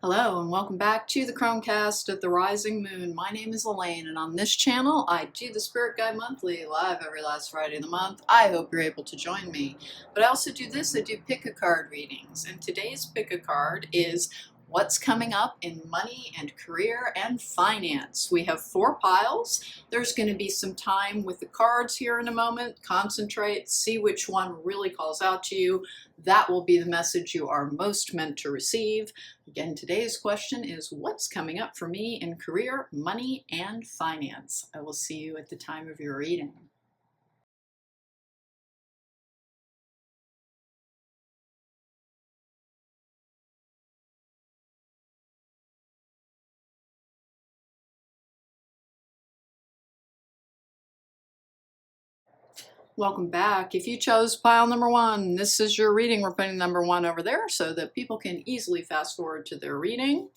Hello and welcome back to the cronecast at the Rising Moon. My name is Elaine, and on this channel I do the Spirit Guide Monthly live every last Friday of the month. I hope you're able to join me. But I also do this, I do pick a card readings, and today's pick a card is what's coming up in money and career and finance. We have 4 piles. There's going to be some time with the cards here in a moment. Concentrate, see which one really calls out to you. That will be the message you are most meant to receive. Again, today's question is what's coming up for me in career, money, and finance? I will see you at the time of your reading. Welcome back. If you chose pile number 1, this is your reading. We're putting number 1 over there so that people can easily fast forward to their reading.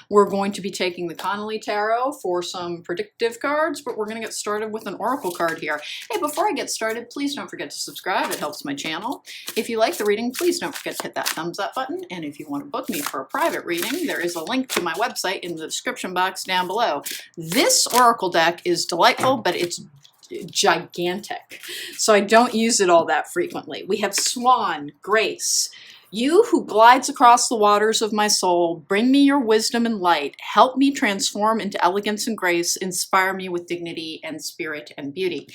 We're going to be taking the Connolly Tarot for some predictive cards, but we're going to get started with an oracle card here. Hey, before I get started, please don't forget to subscribe. It helps my channel. If you like the reading, please don't forget to hit that thumbs up button. And if you want to book me for a private reading, there is a link to my website in the description box down below. This oracle deck is delightful, but it's gigantic, so I don't use it all that frequently. We have Swan, Grace. You who glides across the waters of my soul, bring me your wisdom and light, help me transform into elegance and grace, inspire me with dignity and spirit and beauty.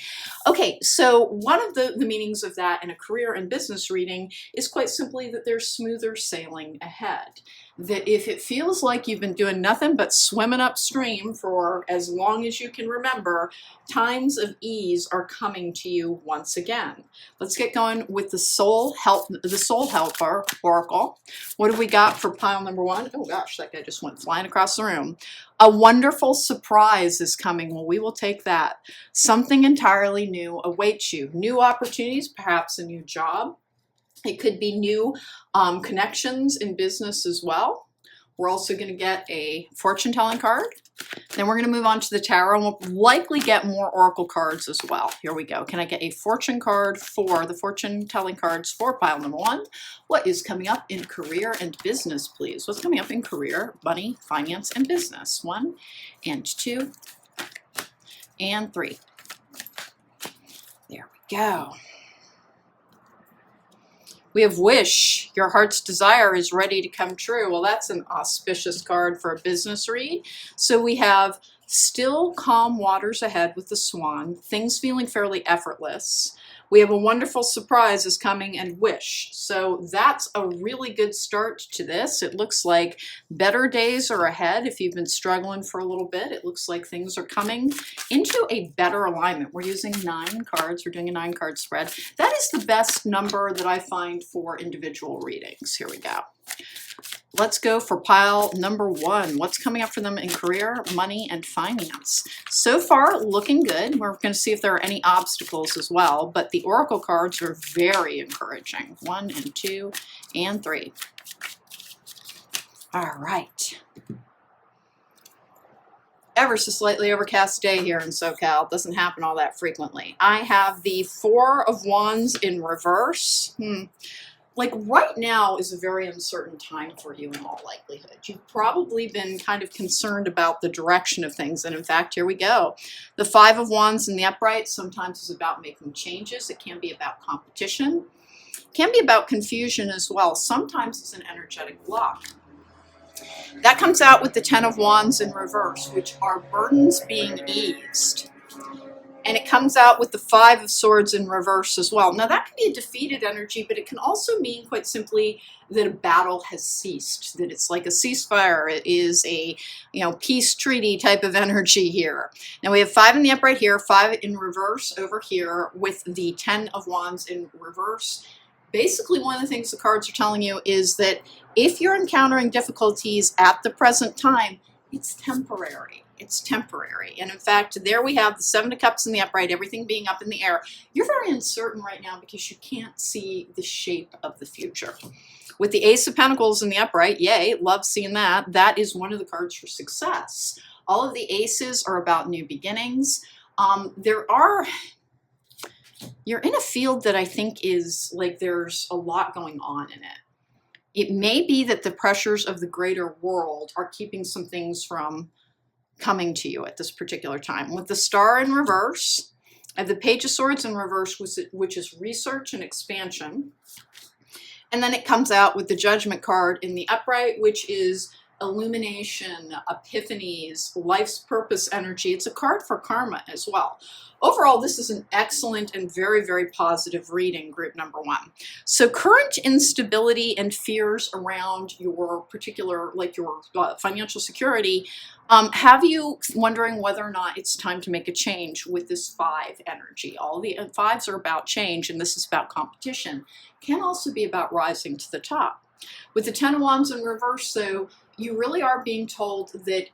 Okay, so one of the meanings of that in a career and business reading is quite simply that there's smoother sailing ahead. That if it feels like you've been doing nothing but swimming upstream for as long as you can remember, times of ease are coming to you once again. Let's get going with the Soul Helper Oracle. What do we got for pile number 1? Oh gosh, that guy just went flying across the room. A wonderful surprise is coming. Well, we will take that. Something entirely new awaits you. New opportunities, perhaps a new job. It could be new connections in business as well. We're also going to get a fortune-telling card. Then we're going to move on to the tarot, and we'll likely get more oracle cards as well. Here we go. Can I get a fortune card for the fortune-telling cards for pile number 1? What is coming up in career and business, please? What's coming up in career, money, finance, and business? 1 and 2 and 3. There we go. We have Wish, your heart's desire is ready to come true. Well, that's an auspicious card for a business read. So we have still calm waters ahead with the Swan, things feeling fairly effortless. We have a wonderful surprise is coming and Wish. So that's a really good start to this. It looks like better days are ahead. If you've been struggling for a little bit, it looks like things are coming into a better alignment. We're using 9 cards. We're doing a 9-card spread. That is the best number that I find for individual readings. Here we go. Let's go for pile number 1. What's coming up for them in career, money, and finance? So far, looking good. We're going to see if there are any obstacles as well, but the oracle cards are very encouraging. 1 and 2 and 3. All right. Ever so slightly overcast day here in SoCal. Doesn't happen all that frequently. I have the 4 of Wands in reverse. Like right now is a very uncertain time for you in all likelihood. You've probably been kind of concerned about the direction of things. And in fact, here we go. The 5 of Wands in the upright sometimes is about making changes. It can be about competition. It can be about confusion as well. Sometimes it's an energetic block. That comes out with the 10 of Wands in reverse, which are burdens being eased. And it comes out with the 5 of Swords in reverse as well. Now that can be a defeated energy, but it can also mean quite simply that a battle has ceased, that it's like a ceasefire. It is a peace treaty type of energy here. Now we have 5 in the upright here, 5 in reverse over here with the 10 of Wands in reverse. Basically, one of the things the cards are telling you is that if you're encountering difficulties at the present time, it's temporary. It's temporary. And in fact, there we have the 7 of Cups in the upright, everything being up in the air. You're very uncertain right now because you can't see the shape of the future. With the Ace of Pentacles in the upright, yay, love seeing that. That is one of the cards for success. All of the aces are about new beginnings. You're in a field that I think is like there's a lot going on in it. It may be that the pressures of the greater world are keeping some things from coming to you at this particular time. With the Star in reverse, I have the Page of Swords in reverse, which is research and expansion. And then it comes out with the Judgment card in the upright, which is illumination, epiphanies, life's purpose energy. It's a card for karma as well. Overall, this is an excellent and very, very positive reading, group number 1. So current instability and fears around your particular, like your financial security, have you wondering whether or not it's time to make a change with this 5 energy. All the 5s are about change, and this is about competition. Can also be about rising to the top. With the 10 of Wands in reverse, though, you really are being told that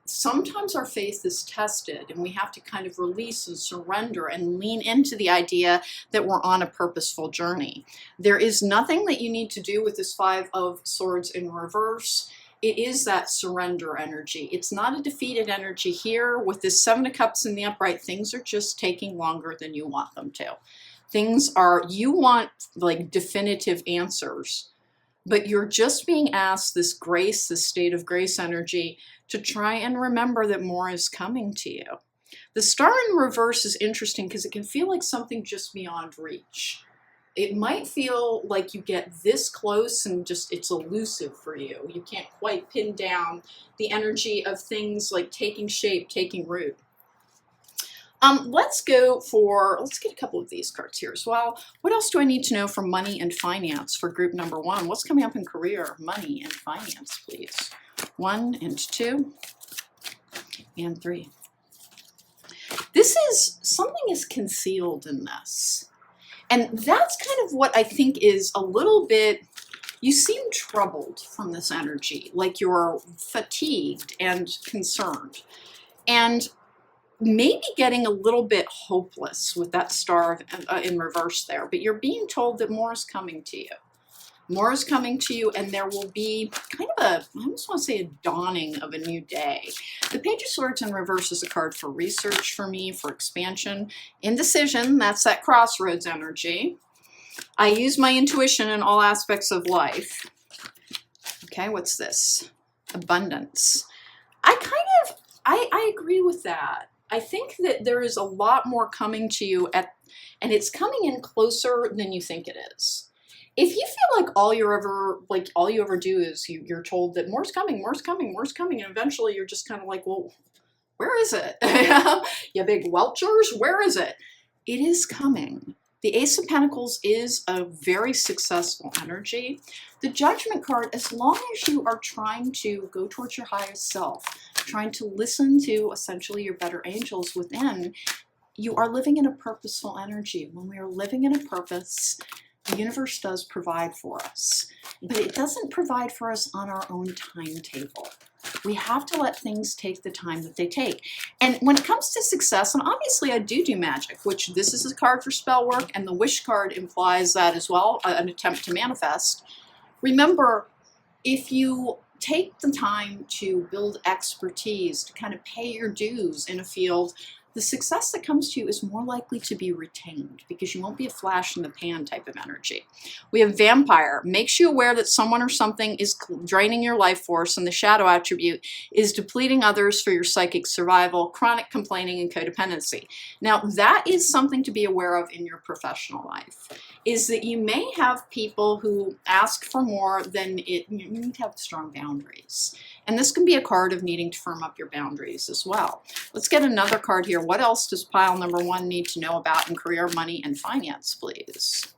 sometimes our faith is tested, and we have to kind of release and surrender and lean into the idea that we're on a purposeful journey. There is nothing that you need to do with this 5 of Swords in reverse. It is that surrender energy. It's not a defeated energy here. With this 7 of Cups in the upright, things are just taking longer than you want them to. Things are, you want like definitive answers, but you're just being asked this grace, this state of grace energy, to try and remember that more is coming to you. The Star in reverse is interesting because it can feel like something just beyond reach. It might feel like you get this close and just it's elusive for you. You can't quite pin down the energy of things like taking shape, taking root. Let's get a couple of these cards here as well. What else do I need to know for money and finance for group number 1? What's coming up in career, money, and finance, please? 1 and 2 and 3. This is, something is concealed in this. And that's kind of what I think is a little bit, you seem troubled from this energy, like you're fatigued and concerned. And maybe getting a little bit hopeless with that Star in reverse there, but you're being told that more is coming to you. More is coming to you, and there will be kind of a, I almost want to say a dawning of a new day. The Page of Swords in reverse is a card for research for me, for expansion. Indecision, that's that crossroads energy. I use my intuition in all aspects of life. Okay, what's this? Abundance. I agree with that. I think that there is a lot more coming to you and it's coming in closer than you think it is. If you feel like all you ever do is you're told that more's coming, more's coming, more's coming, and eventually you're just kind of like, well, where is it? You big welchers, where is it? It is coming. The Ace of Pentacles is a very successful energy. The Judgment card, as long as you are trying to go towards your highest self, trying to listen to essentially your better angels within, you are living in a purposeful energy. When we are living in a purpose, the universe does provide for us, but it doesn't provide for us on our own timetable. We have to let things take the time that they take. And when it comes to success, and obviously I do magic, which this is a card for spell work, and the Wish card implies that as well, an attempt to manifest. Remember, if you take the time to build expertise, to kind of pay your dues in a field, the success that comes to you is more likely to be retained because you won't be a flash in the pan type of energy. We have Vampire. Makes you aware that someone or something is draining your life force, and the Shadow attribute is depleting others for your psychic survival, chronic complaining, and codependency. Now, that is something to be aware of in your professional life, is that you may have people who ask for more than it. You need to have strong boundaries. And this can be a card of needing to firm up your boundaries as well. Let's get another card here. What else does pile number 1 need to know about in career, money, and finance, please?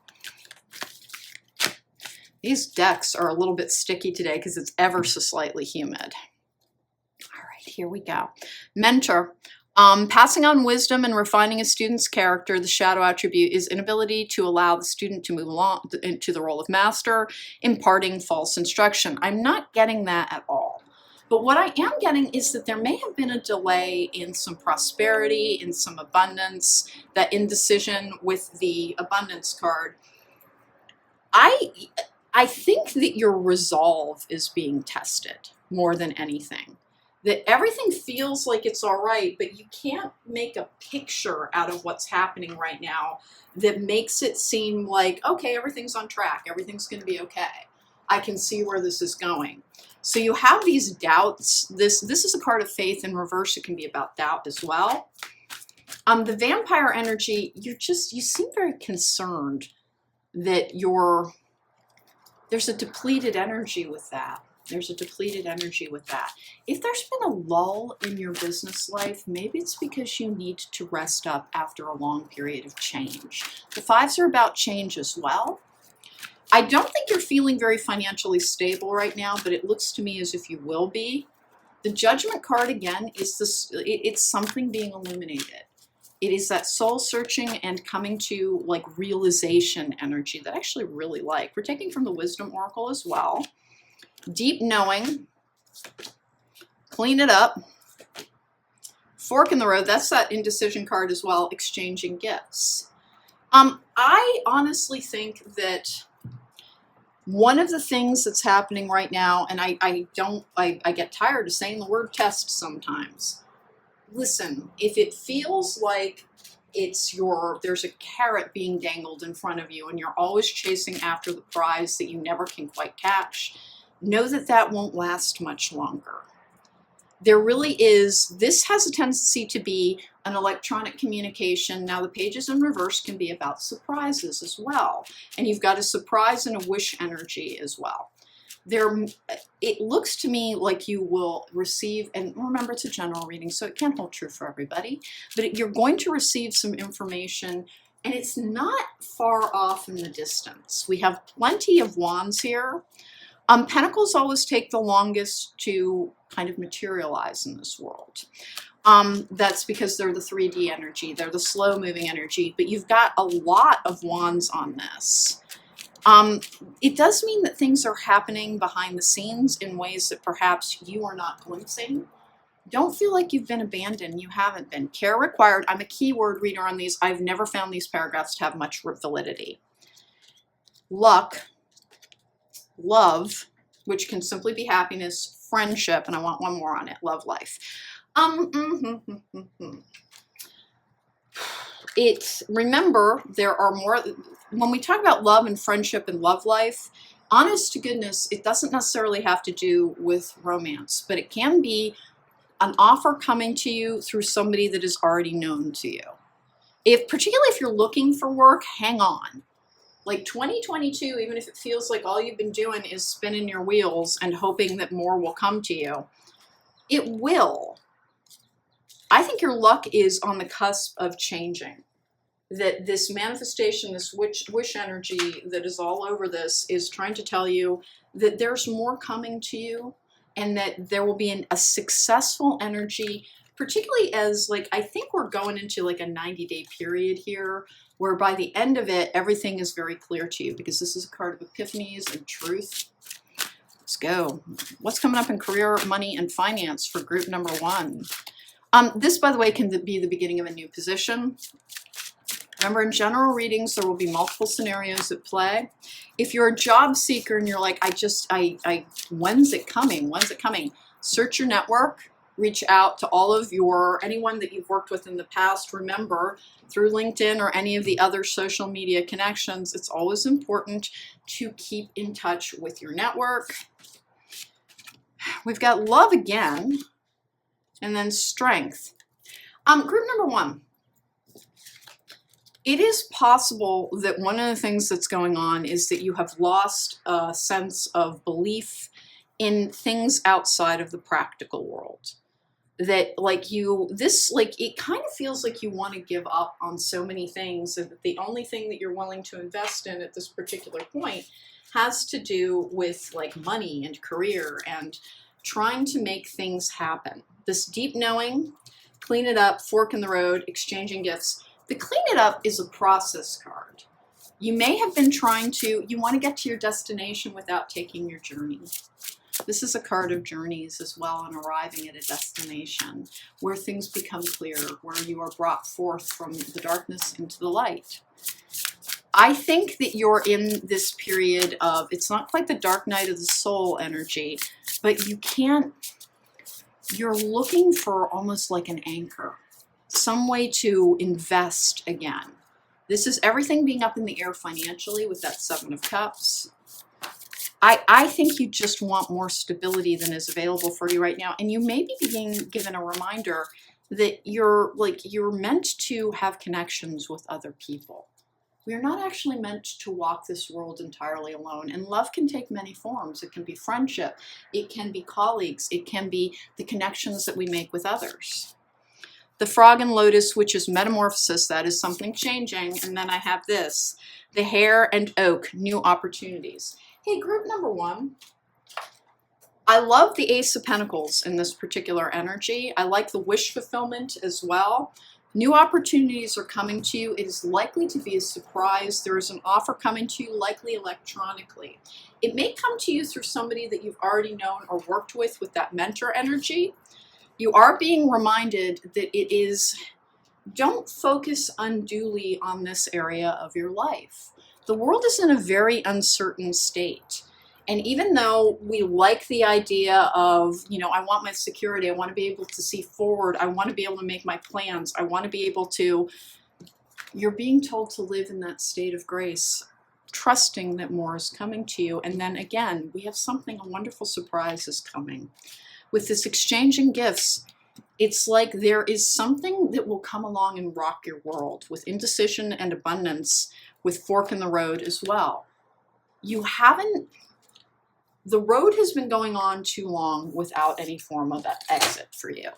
These decks are a little bit sticky today because it's ever so slightly humid. All right, here we go. Mentor. Passing on wisdom and refining a student's character, the Shadow attribute is inability to allow the student to move along into the role of master, imparting false instruction. I'm not getting that at all. But what I am getting is that there may have been a delay in some prosperity, in some abundance, that indecision with the abundance card. I think that your resolve is being tested more than anything. That everything feels like it's all right, but you can't make a picture out of what's happening right now that makes it seem like, okay, everything's on track, everything's going to be okay. I can see where this is going. So you have these doubts. This is a card of faith in reverse. It can be about doubt as well. The vampire energy, you seem very concerned that there's a depleted energy with that. There's a depleted energy with that. If there's been a lull in your business life, maybe it's because you need to rest up after a long period of change. The fives are about change as well. I don't think you're feeling very financially stable right now, but it looks to me as if you will be. The Judgment card, again, is this. It's something being illuminated. It is that soul searching and coming to like realization energy that I actually really like. We're taking from the Wisdom Oracle as well. Deep knowing, clean it up, fork in the road. That's that indecision card as well, exchanging gifts. I honestly think that one of the things that's happening right now, and I get tired of saying the word test sometimes. Listen, if it feels like there's a carrot being dangled in front of you and you're always chasing after the prize that you never can quite catch, know that that won't last much longer. There really is, this has a tendency to be an electronic communication. Now the pages in reverse can be about surprises as well. And you've got a surprise and a wish energy as well. It looks to me like you will receive, and remember it's a general reading, so it can't hold true for everybody, but you're going to receive some information and it's not far off in the distance. We have plenty of wands here. Pentacles always take the longest to kind of materialize in this world. That's because they're the 3D energy. They're the slow moving energy, but you've got a lot of wands on this. It does mean that things are happening behind the scenes in ways that perhaps you are not glimpsing. Don't feel like you've been abandoned. You haven't been. Care required. I'm a keyword reader on these. I've never found these paragraphs to have much validity. Luck. Love, which can simply be happiness, friendship, and I want one more on it, love life. Remember, there are more, when we talk about love and friendship and love life, honest to goodness, it doesn't necessarily have to do with romance, but it can be an offer coming to you through somebody that is already known to you. Particularly if you're looking for work, hang on. Like 2022, even if it feels like all you've been doing is spinning your wheels and hoping that more will come to you, it will. I think your luck is on the cusp of changing. That this manifestation, this wish energy that is all over this is trying to tell you that there's more coming to you and that there will be a successful energy, particularly as I think we're going into a 90-day period here where by the end of it, everything is very clear to you because this is a card of epiphanies and truth. Let's go. What's coming up in career, money, and finance for group number 1? This, by the way, can be the beginning of a new position. Remember, in general readings, there will be multiple scenarios at play. If you're a job seeker and you're like, when's it coming? When's it coming? Search your network. Reach out to anyone that you've worked with in the past. Remember, through LinkedIn or any of the other social media connections, it's always important to keep in touch with your network. We've got love again, and then strength. Group number 1. It is possible that one of the things that's going on is that you have lost a sense of belief in things outside of the practical world. That it kind of feels like you want to give up on so many things, and that the only thing that you're willing to invest in at this particular point has to do with money and career and trying to make things happen. This deep knowing, clean it up, fork in the road, exchanging gifts. The clean it up is a process card. You may have been you want to get to your destination without taking your journey. This is a card of journeys as well, and arriving at a destination where things become clear, where you are brought forth from the darkness into the light. I think that you're in this period of, it's not quite the dark night of the soul energy, but you're looking for almost like an anchor, some way to invest again. This is everything being up in the air financially with that 7 of Cups. I think you just want more stability than is available for you right now. And you may be being given a reminder that you're meant to have connections with other people. We are not actually meant to walk this world entirely alone. And love can take many forms. It can be friendship. It can be colleagues. It can be the connections that we make with others. The frog and lotus, which is metamorphosis, that is something changing. And then I have this, the hare and oak, new opportunities. Hey, group number 1. I love the Ace of Pentacles in this particular energy. I like the wish fulfillment as well. New opportunities are coming to you. It is likely to be a surprise. There is an offer coming to you, likely electronically. It may come to you through somebody that you've already known or worked with that mentor energy. You are being reminded that it is, don't focus unduly on this area of your life. The world is in a very uncertain state. And even though we like the idea of, I want my security, I want to be able to see forward, I want to be able to make my plans, I want to be able to, you're being told to live in that state of grace, trusting that more is coming to you. And then again, we have something, a wonderful surprise is coming. With this exchanging gifts, it's like there is something that will come along and rock your world with indecision and abundance, with fork in the road as well. The road has been going on too long without any form of exit for you.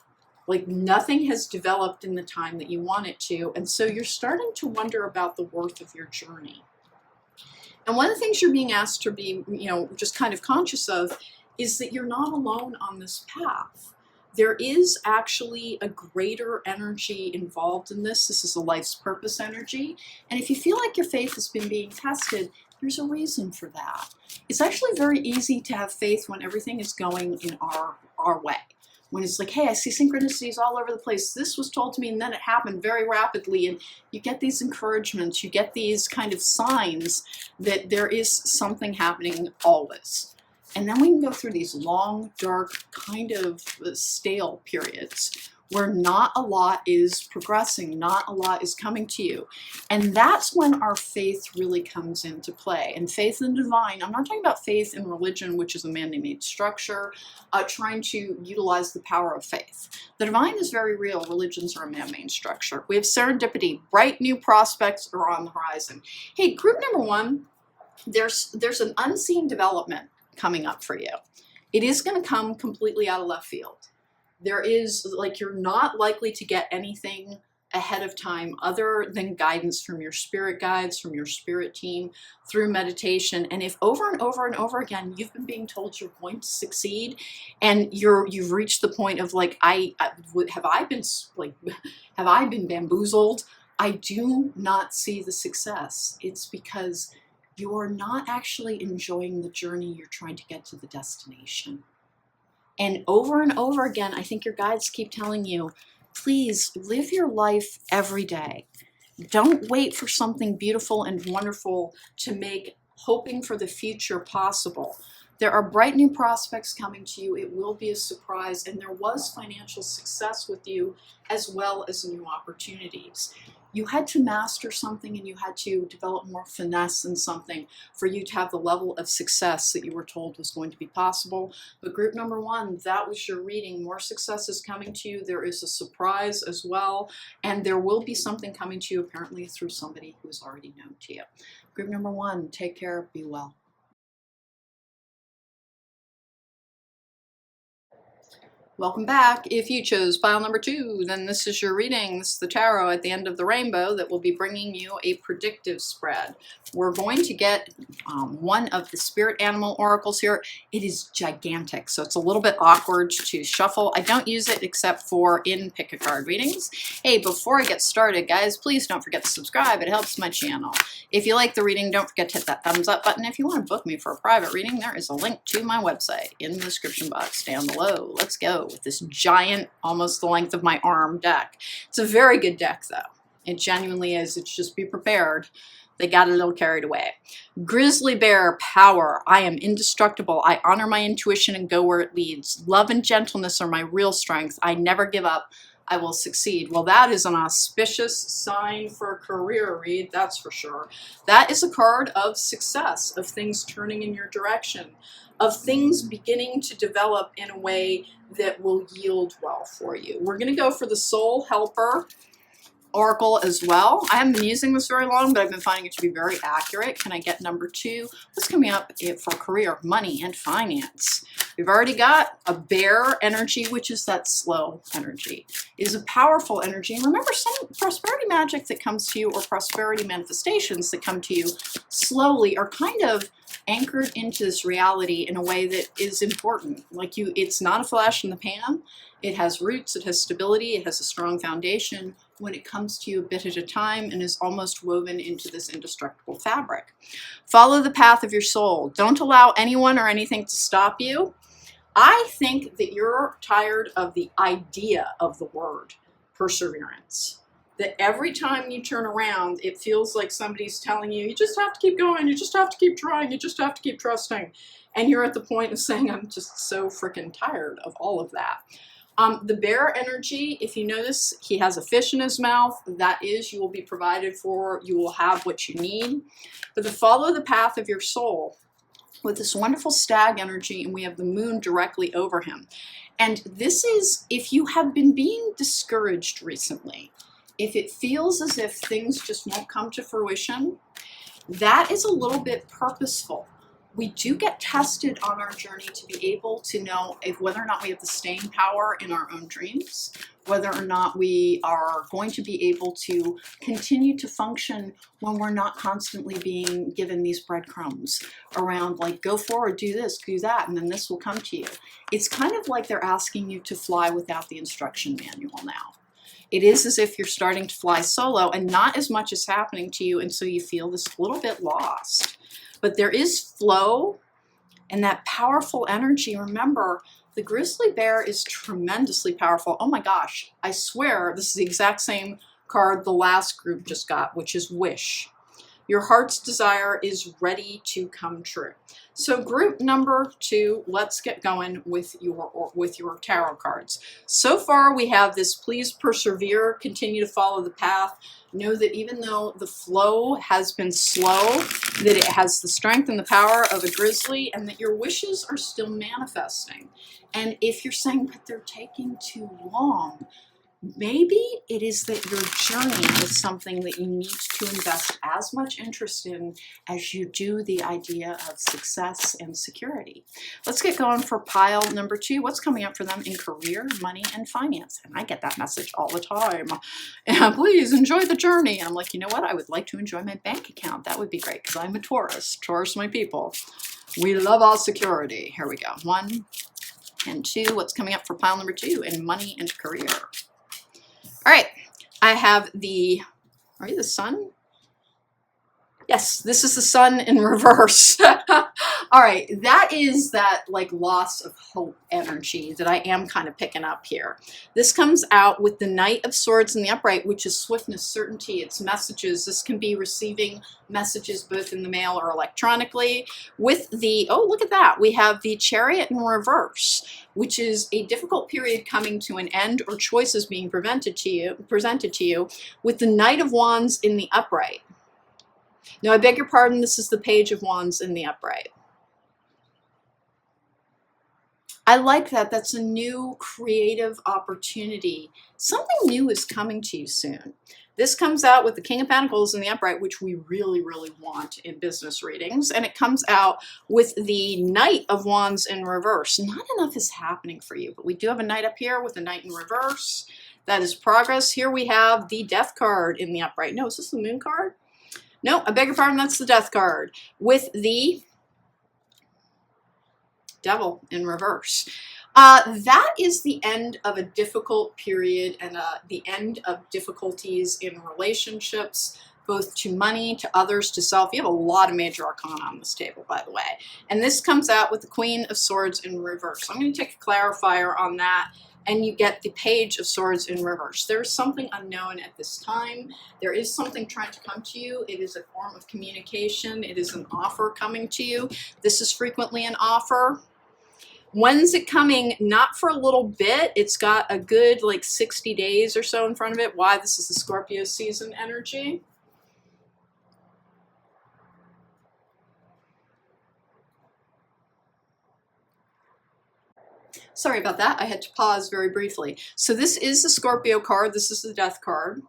Like nothing has developed in the time that you want it to. And so you're starting to wonder about the worth of your journey. And one of the things you're being asked to be, just kind of conscious of is that you're not alone on this path. There is actually a greater energy involved in this. This is a life's purpose energy. And if you feel like your faith has been being tested, there's a reason for that. It's actually very easy to have faith when everything is going in our way. When it's like, hey, I see synchronicities all over the place. This was told to me and then it happened very rapidly. And you get these encouragements, you get these kind of signs that there is something happening always. And then we can go through these long, dark, kind of stale periods where not a lot is progressing, not a lot is coming to you. And that's when our faith really comes into play. And faith in the divine, I'm not talking about faith in religion, which is a man-made structure, trying to utilize the power of faith. The divine is very real. Religions are a man-made structure. We have serendipity. Bright new prospects are on the horizon. Hey, group number 1, there's an unseen development coming up for you. It is going to come completely out of left field. There is, you're not likely to get anything ahead of time other than guidance from your spirit guides, from your spirit team, through meditation. And if over and over and over again, you've been being told you're going to succeed and you've reached the point of have I been bamboozled? I do not see the success. It's because you're not actually enjoying the journey. You're trying to get to the destination. And over again, I think your guides keep telling you, please live your life every day. Don't wait for something beautiful and wonderful to make hoping for the future possible. There are bright new prospects coming to you. It will be a surprise. And there was financial success with you as well as new opportunities. You had to master something and you had to develop more finesse in something for you to have the level of success that you were told was going to be possible. But group number 1, that was your reading. More success is coming to you. There is a surprise as well. And there will be something coming to you apparently through somebody who is already known to you. Group number 1, take care, be well. Welcome back. If you chose pile number 2, then this is your reading. This is the tarot at the end of the rainbow that will be bringing you a predictive spread. We're going to get one of the spirit animal oracles here. It is gigantic, so it's a little bit awkward to shuffle. I don't use it except for in pick a card readings. Hey, before I get started, guys, please don't forget to subscribe. It helps my channel. If you like the reading, don't forget to hit that thumbs up button. If you want to book me for a private reading, there is a link to my website in the description box down below. Let's go with this giant, almost the length of my arm deck. It's a very good deck, though. It genuinely is. It's just be prepared. They got a little carried away. Grizzly bear, power. I am indestructible. I honor my intuition and go where it leads. Love and gentleness are my real strength. I never give up. I will succeed. Well, that is an auspicious sign for a career read, that's for sure. That is a card of success, of things turning in your direction, of things beginning to develop in a way that will yield well for you. We're going to go for the Soul Helper Oracle as well. I haven't been using this very long, but I've been finding it to be very accurate. Can I get number 2? What's coming up for career, money, and finance? We've already got a bear energy, which is that slow energy. It is a powerful energy. And remember, some prosperity magic that comes to you, or prosperity manifestations that come to you slowly, are kind of anchored into this reality in a way that is important. Like it's not a flash in the pan. It has roots, it has stability, it has a strong foundation when it comes to you a bit at a time and is almost woven into this indestructible fabric. Follow the path of your soul. Don't allow anyone or anything to stop you. I think that you're tired of the idea of the word perseverance. That every time you turn around, it feels like somebody's telling you, you just have to keep going, you just have to keep trying, you just have to keep trusting. And you're at the point of saying, I'm just so freaking tired of all of that. The bear energy, if you notice, he has a fish in his mouth. That is, you will be provided for. You will have what you need. But to follow the path of your soul with this wonderful stag energy, and we have the moon directly over him. And this is, if you have been being discouraged recently, if it feels as if things just won't come to fruition, that is a little bit purposeful. We do get tested on our journey to be able to know whether or not we have the staying power in our own dreams, whether or not we are going to be able to continue to function when we're not constantly being given these breadcrumbs around, like, go forward, do this, do that, and then this will come to you. It's kind of like they're asking you to fly without the instruction manual now. It is as if you're starting to fly solo and not as much is happening to you, and so you feel this little bit lost. But there is flow and that powerful energy. Remember, the grizzly bear is tremendously powerful. Oh my gosh, I swear this is the exact same card the last group just got, which is wish. Your heart's desire is ready to come true. So group number 2, let's get going with your tarot cards. So far we have this please persevere, continue to follow the path. Know that even though the flow has been slow, that it has the strength and the power of a grizzly, and that your wishes are still manifesting. And if you're saying, but they're taking too long, maybe it is that your journey is something that you need to invest as much interest in as you do the idea of success and security. Let's get going for pile number 2. What's coming up for them in career, money, and finance? And I get that message all the time. And please enjoy the journey. And I'm like, you know what? I would like to enjoy my bank account. That would be great because I'm a Taurus. Taurus, my people. We love our security. Here we go. 1 and 2. What's coming up for pile number 2 in money and career? All right, I have are you the sun? Yes, this is the sun in reverse. All right, that is that like loss of hope energy that I am kind of picking up here. This comes out with the Knight of Swords in the upright, which is swiftness, certainty, it's messages. This can be receiving messages both in the mail or electronically. With the, oh, look at that. We have the Chariot in reverse, which is a difficult period coming to an end or choices being presented to you, with the Knight of Wands in the upright. Now, I beg your pardon, this is the Page of Wands in the upright. I like that. That's a new creative opportunity. Something new is coming to you soon. This comes out with the King of Pentacles in the upright, which we really, really want in business readings. And it comes out with the Knight of Wands in reverse. Not enough is happening for you, but we do have a Knight up here with a Knight in reverse. That is progress. Here we have the Death card in the upright. No, is this the Moon card? No, I beg your pardon, that's the Death card with the Devil in reverse. That is the end of a difficult period and the end of difficulties in relationships, both to money, to others, to self. You have a lot of major arcana on this table, by the way. And this comes out with the Queen of Swords in reverse. So I'm going to take a clarifier on that. And you get the Page of Swords in reverse. There is something unknown at this time. There is something trying to come to you. It is a form of communication. It is an offer coming to you. This is frequently an offer. When's it coming? Not for a little bit. It's got a good like 60 days or so in front of it. Why? This is the Scorpio season energy. Sorry about that. I had to pause very briefly. So this is the Scorpio card. This is the Death card.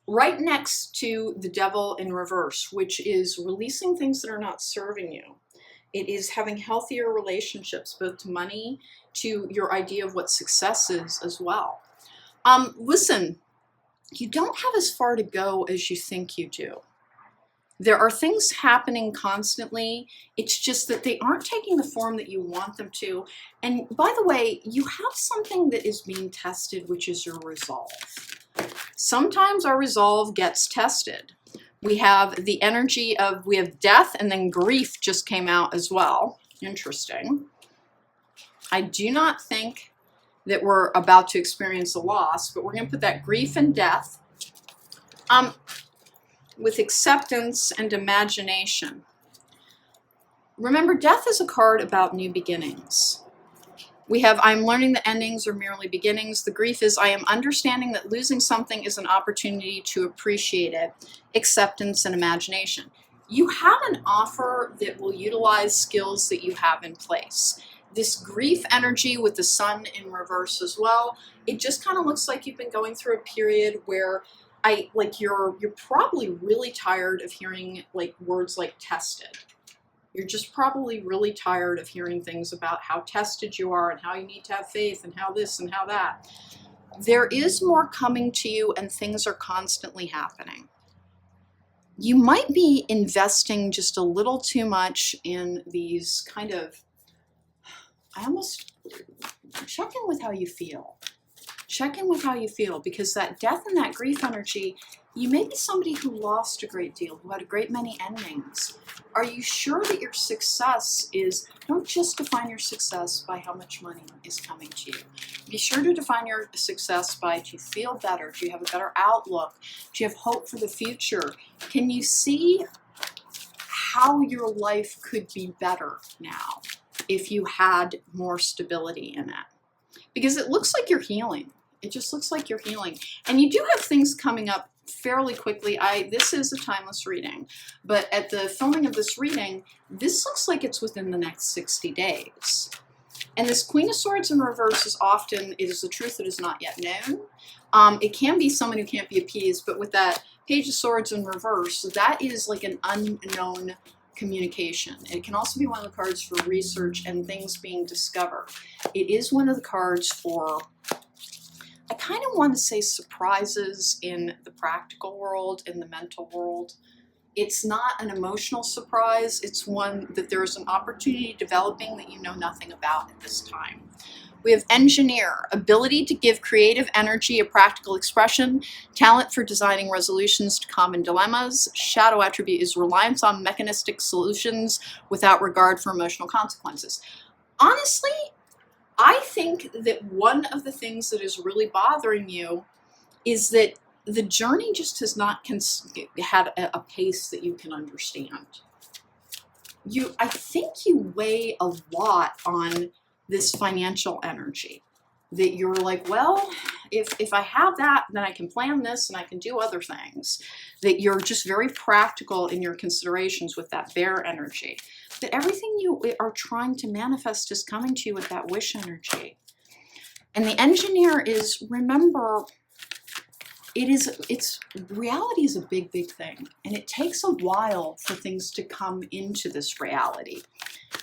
Right next to the Devil in reverse, which is releasing things that are not serving you. It is having healthier relationships, both to money, to your idea of what success is as well. Listen, you don't have as far to go as you think you do. There are things happening constantly. It's just that they aren't taking the form that you want them to. And by the way, you have something that is being tested, which is your resolve. Sometimes our resolve gets tested. We have the energy of, we have death, and then grief just came out as well. Interesting. I do not think that we're about to experience a loss, but we're going to put that grief and death with acceptance and imagination. Remember, death is a card about new beginnings. We have, I'm learning that endings are merely beginnings. The grief is, I am understanding that losing something is an opportunity to appreciate it. Acceptance and imagination. You have an offer that will utilize skills that you have in place. This grief energy with the sun in reverse as well, it just kind of looks like you've been going through a period where you're probably really tired of hearing like words like tested. You're just probably really tired of hearing things about how tested you are and how you need to have faith and how this and how that. There is more coming to you, and things are constantly happening. You might be investing just a little too much in these kind of, check in with how you feel. Check in with how you feel, because that death and that grief energy, you may be somebody who lost a great deal, who had a great many endings. Are you sure that your success is, don't just define your success by how much money is coming to you. Be sure to define your success by, do you feel better? Do you have a better outlook? Do you have hope for the future? Can you see how your life could be better now if you had more stability in it? Because it looks like you're healing. It just looks like you're healing. And you do have things coming up fairly quickly. This is a timeless reading, but at the filming of this reading, this looks like it's within the next 60 days. And this Queen of Swords in reverse is often, it is a truth that is not yet known. It can be someone who can't be appeased, but with that Page of Swords in reverse, that is like an unknown communication. It can also be one of the cards for research and things being discovered. It is one of the cards for, I kind of want to say, surprises in the practical world, in the mental world. It's not an emotional surprise. It's one that there's an opportunity developing that you know nothing about at this time. We have Engineer, ability to give creative energy a practical expression, talent for designing resolutions to common dilemmas. Shadow attribute is reliance on mechanistic solutions without regard for emotional consequences. Honestly, I think that one of the things that is really bothering you is that the journey just has not had a pace that you can understand. I think you weigh a lot on this financial energy, that you're like, well, if I have that, then I can plan this and I can do other things. That you're just very practical in your considerations with that Bear energy. That everything you are trying to manifest is coming to you with that Wish energy. And the Engineer is, remember, reality is a big, big thing. And it takes a while for things to come into this reality.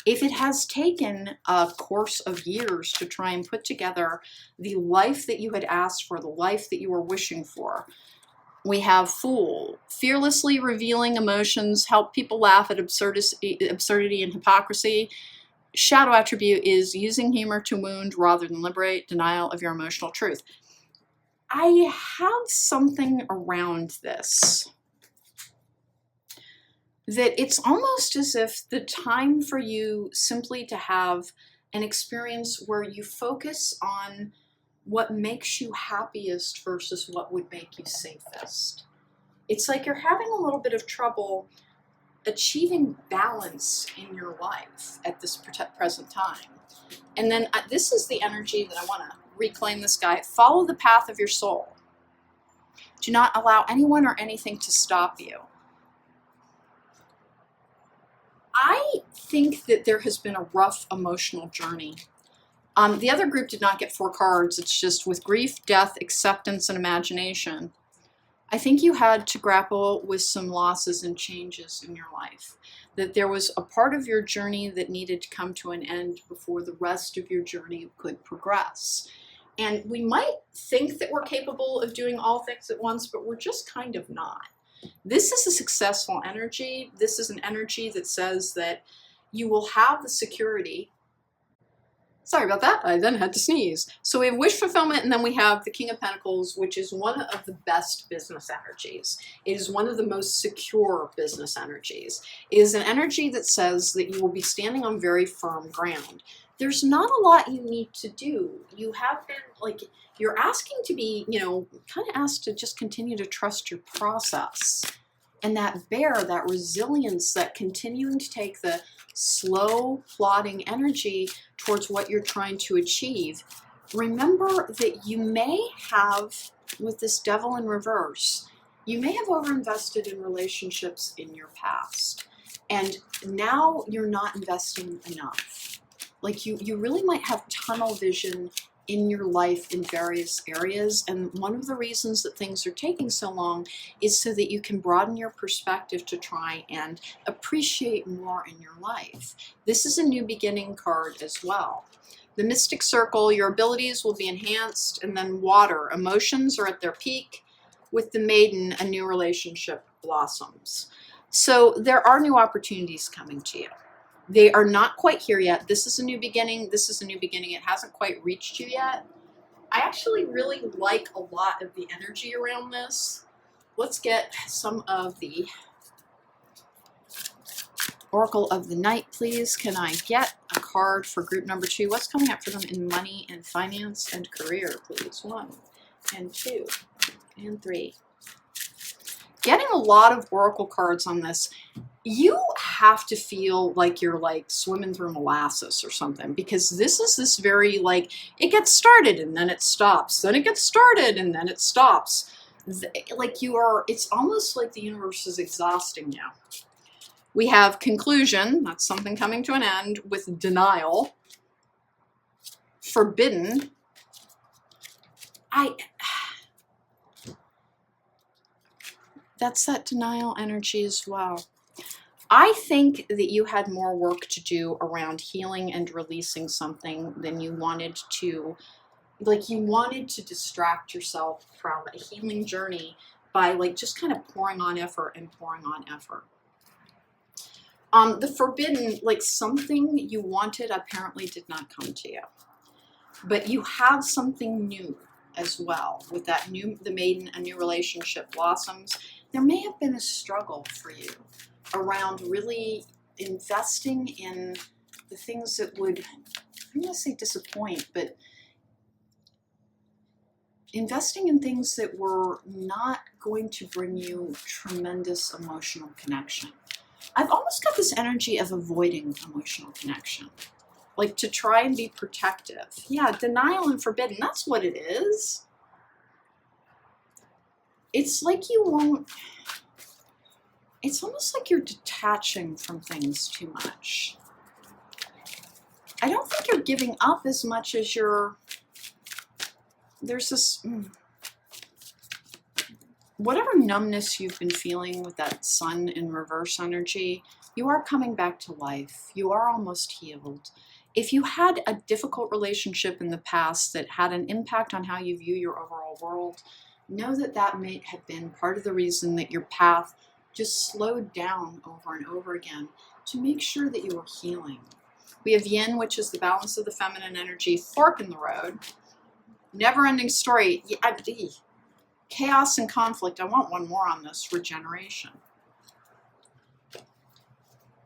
If it has taken a course of years to try and put together the life that you had asked for, the life that you were wishing for, we have Fool, fearlessly revealing emotions, help people laugh at absurdity and hypocrisy. Shadow attribute is using humor to wound rather than liberate, denial of your emotional truth. I have something around this, that it's almost as if the time for you simply to have an experience where you focus on what makes you happiest versus what would make you safest. It's like you're having a little bit of trouble achieving balance in your life at this present time. And then this is the energy that I want to reclaim this guy. Follow the path of your soul. Do not allow anyone or anything to stop you. I think that there has been a rough emotional journey. The other group did not get 4 cards. It's just with grief, death, acceptance, and imagination. I think you had to grapple with some losses and changes in your life. That there was a part of your journey that needed to come to an end before the rest of your journey could progress. And we might think that we're capable of doing all things at once, but we're just kind of not. This is a successful energy. This is an energy that says that you will have the security. Sorry about that, I then had to sneeze. So we have wish fulfillment, and then we have the King of Pentacles, which is one of the best business energies. It is one of the most secure business energies. It is an energy that says that you will be standing on very firm ground. There's not a lot you need to do. You have been, like, you're asking to be, you know, kind of asked to just continue to trust your process. And that bear, that resilience, that continuing to take the slow, plodding energy towards what you're trying to achieve. Remember that you may have, with this devil in reverse, you may have overinvested in relationships in your past. And now you're not investing enough. Like you really might have tunnel vision in your life in various areas, and one of the reasons that things are taking so long is so that you can broaden your perspective to try and appreciate more in your life. This is a new beginning card as well. The Mystic Circle, your abilities will be enhanced, and then Water, emotions are at their peak. With the Maiden, a new relationship blossoms. So there are new opportunities coming to you. They are not quite here yet. This is a new beginning. This is a new beginning. It hasn't quite reached you yet. I actually really like a lot of the energy around this. Let's get some of the Oracle of the Night, please. Can I get a card for group number 2? What's coming up for them in money and finance and career, please? 1 and 2 and 3. Getting a lot of Oracle cards on this. You have to feel like you're like swimming through molasses or something, because this is this very like, it gets started and then it stops, then it gets started and then it stops. Like you are, it's almost like the universe is exhausting you. We have conclusion, that's something coming to an end, with denial. Forbidden. That's that denial energy as well. I think that you had more work to do around healing and releasing something than you wanted to, like you wanted to distract yourself from a healing journey by like just kind of pouring on effort and pouring on effort. The forbidden, like something you wanted apparently did not come to you, but you have something new as well with that new, the Maiden, a new relationship blossoms. There may have been a struggle for you around really investing in the things that would, I'm going to say disappoint, but investing in things that were not going to bring you tremendous emotional connection. I've almost got this energy of avoiding emotional connection, like to try and be protective. Yeah, denial and forbidden, that's what it is. It's like you won't, it's almost like you're detaching from things too much. I don't think you're giving up as much as you're, there's this, whatever numbness you've been feeling with that Sun in reverse energy, you are coming back to life. You are almost healed. If you had a difficult relationship in the past that had an impact on how you view your overall world, know that that may have been part of the reason that your path just slowed down over and over again to make sure that you are healing. We have Yin, which is the balance of the feminine energy, fork in the road. Never-ending story. Chaos and conflict. I want one more on this. Regeneration.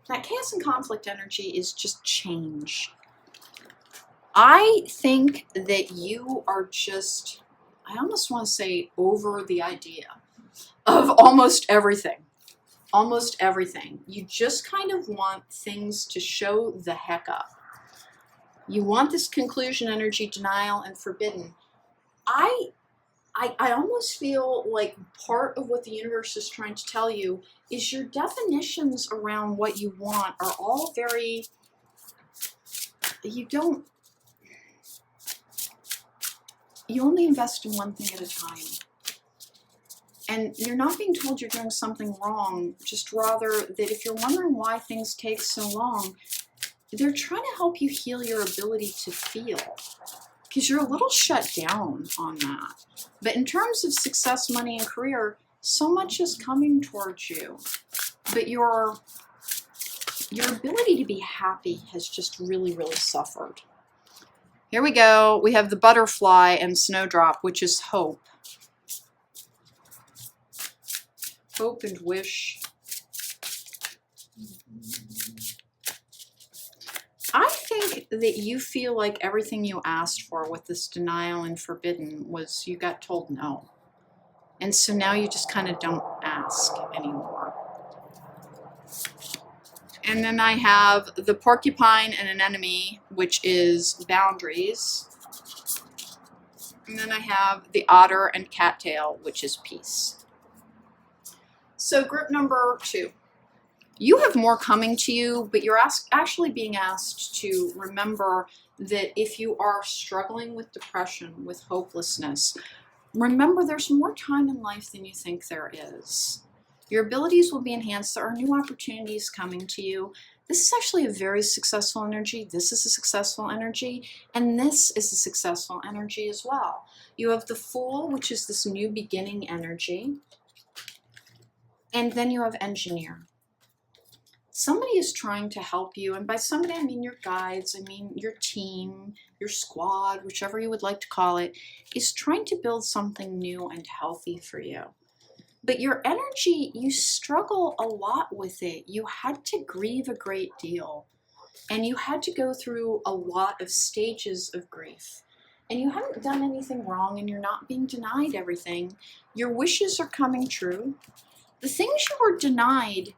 That chaos and conflict energy is just change. I think that you are just, I almost want to say, over the idea of almost everything. almost everything. You just kind of want things to show the heck up. You want this conclusion energy, denial, and forbidden. I almost feel like part of what the universe is trying to tell you is your definitions around what you want are all very, you only invest in one thing at a time. And you're not being told you're doing something wrong, just rather that if you're wondering why things take so long, they're trying to help you heal your ability to feel, because you're a little shut down on that. But in terms of success, money, and career, so much is coming towards you. But your ability to be happy has just really, really suffered. Here we go. We have the butterfly and snowdrop, which is hope. Hope and wish. I think that you feel like everything you asked for with this denial and forbidden was you got told no. And so now you just kind of don't ask anymore. And then I have the porcupine and an enemy, which is boundaries. And then I have the otter and cattail, which is peace. So group number 2. You have more coming to you, but you're actually being asked to remember that if you are struggling with depression, with hopelessness, remember there's more time in life than you think there is. Your abilities will be enhanced. There are new opportunities coming to you. This is actually a very successful energy. This is a successful energy. And this is a successful energy as well. You have the Fool, which is this new beginning energy. And then you have Engineer. Somebody is trying to help you, and by somebody I mean your guides, I mean your team, your squad, whichever you would like to call it, is trying to build something new and healthy for you. But your energy, you struggle a lot with it. You had to grieve a great deal, and you had to go through a lot of stages of grief. And you haven't done anything wrong, and you're not being denied everything. Your wishes are coming true. The things you were denied,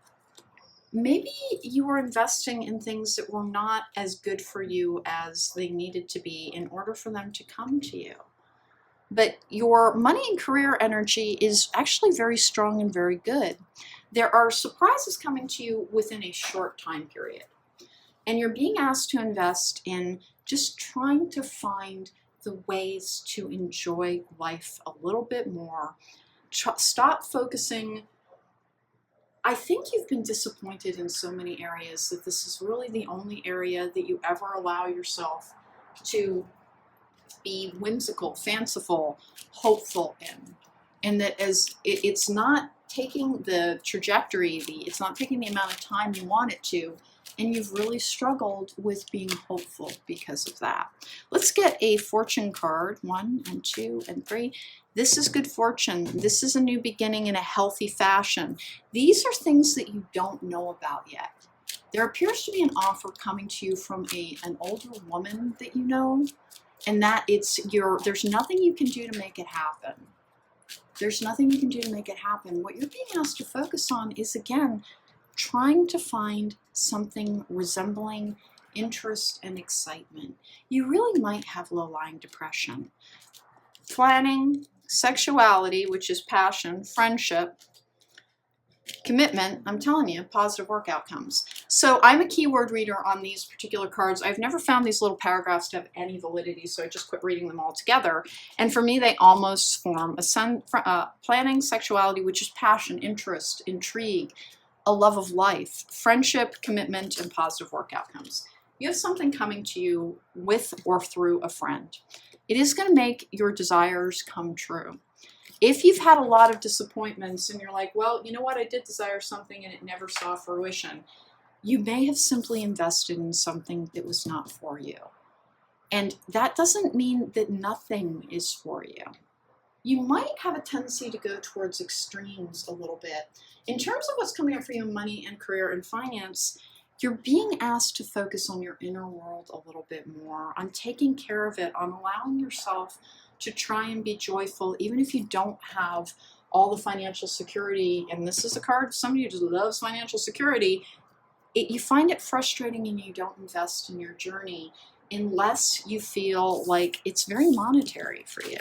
maybe you were investing in things that were not as good for you as they needed to be in order for them to come to you. But your money and career energy is actually very strong and very good. There are surprises coming to you within a short time period. And you're being asked to invest in just trying to find the ways to enjoy life a little bit more. Stop focusing. I think you've been disappointed in so many areas that this is really the only area that you ever allow yourself to be whimsical, fanciful, hopeful in. And that as it's not taking the trajectory, it's not taking the amount of time you want it to, and you've really struggled with being hopeful because of that. Let's get a fortune card, 1 and 2 and 3. This is good fortune. This is a new beginning in a healthy fashion. These are things that you don't know about yet. There appears to be an offer coming to you from an older woman that you know, and that there's nothing you can do to make it happen. There's nothing you can do to make it happen. What you're being asked to focus on is, again, trying to find something resembling interest and excitement. You really might have low-lying depression. Planning, sexuality, which is passion, friendship, commitment, I'm telling you, positive work outcomes. So I'm a keyword reader on these particular cards. I've never found these little paragraphs to have any validity, so I just quit reading them all together. And for me, they almost form planning, sexuality, which is passion, interest, intrigue, a love of life, friendship, commitment, and positive work outcomes. You have something coming to you with or through a friend. It is going to make your desires come true. If you've had a lot of disappointments and you're like, well, you know what, I did desire something and it never saw fruition, you may have simply invested in something that was not for you. And that doesn't mean that nothing is for you. You might have a tendency to go towards extremes a little bit. In terms of what's coming up for you in money and career and finance, you're being asked to focus on your inner world a little bit more, on taking care of it, on allowing yourself to try and be joyful, even if you don't have all the financial security, and this is a card of somebody who just loves financial security, you find it frustrating and you don't invest in your journey unless you feel like it's very monetary for you.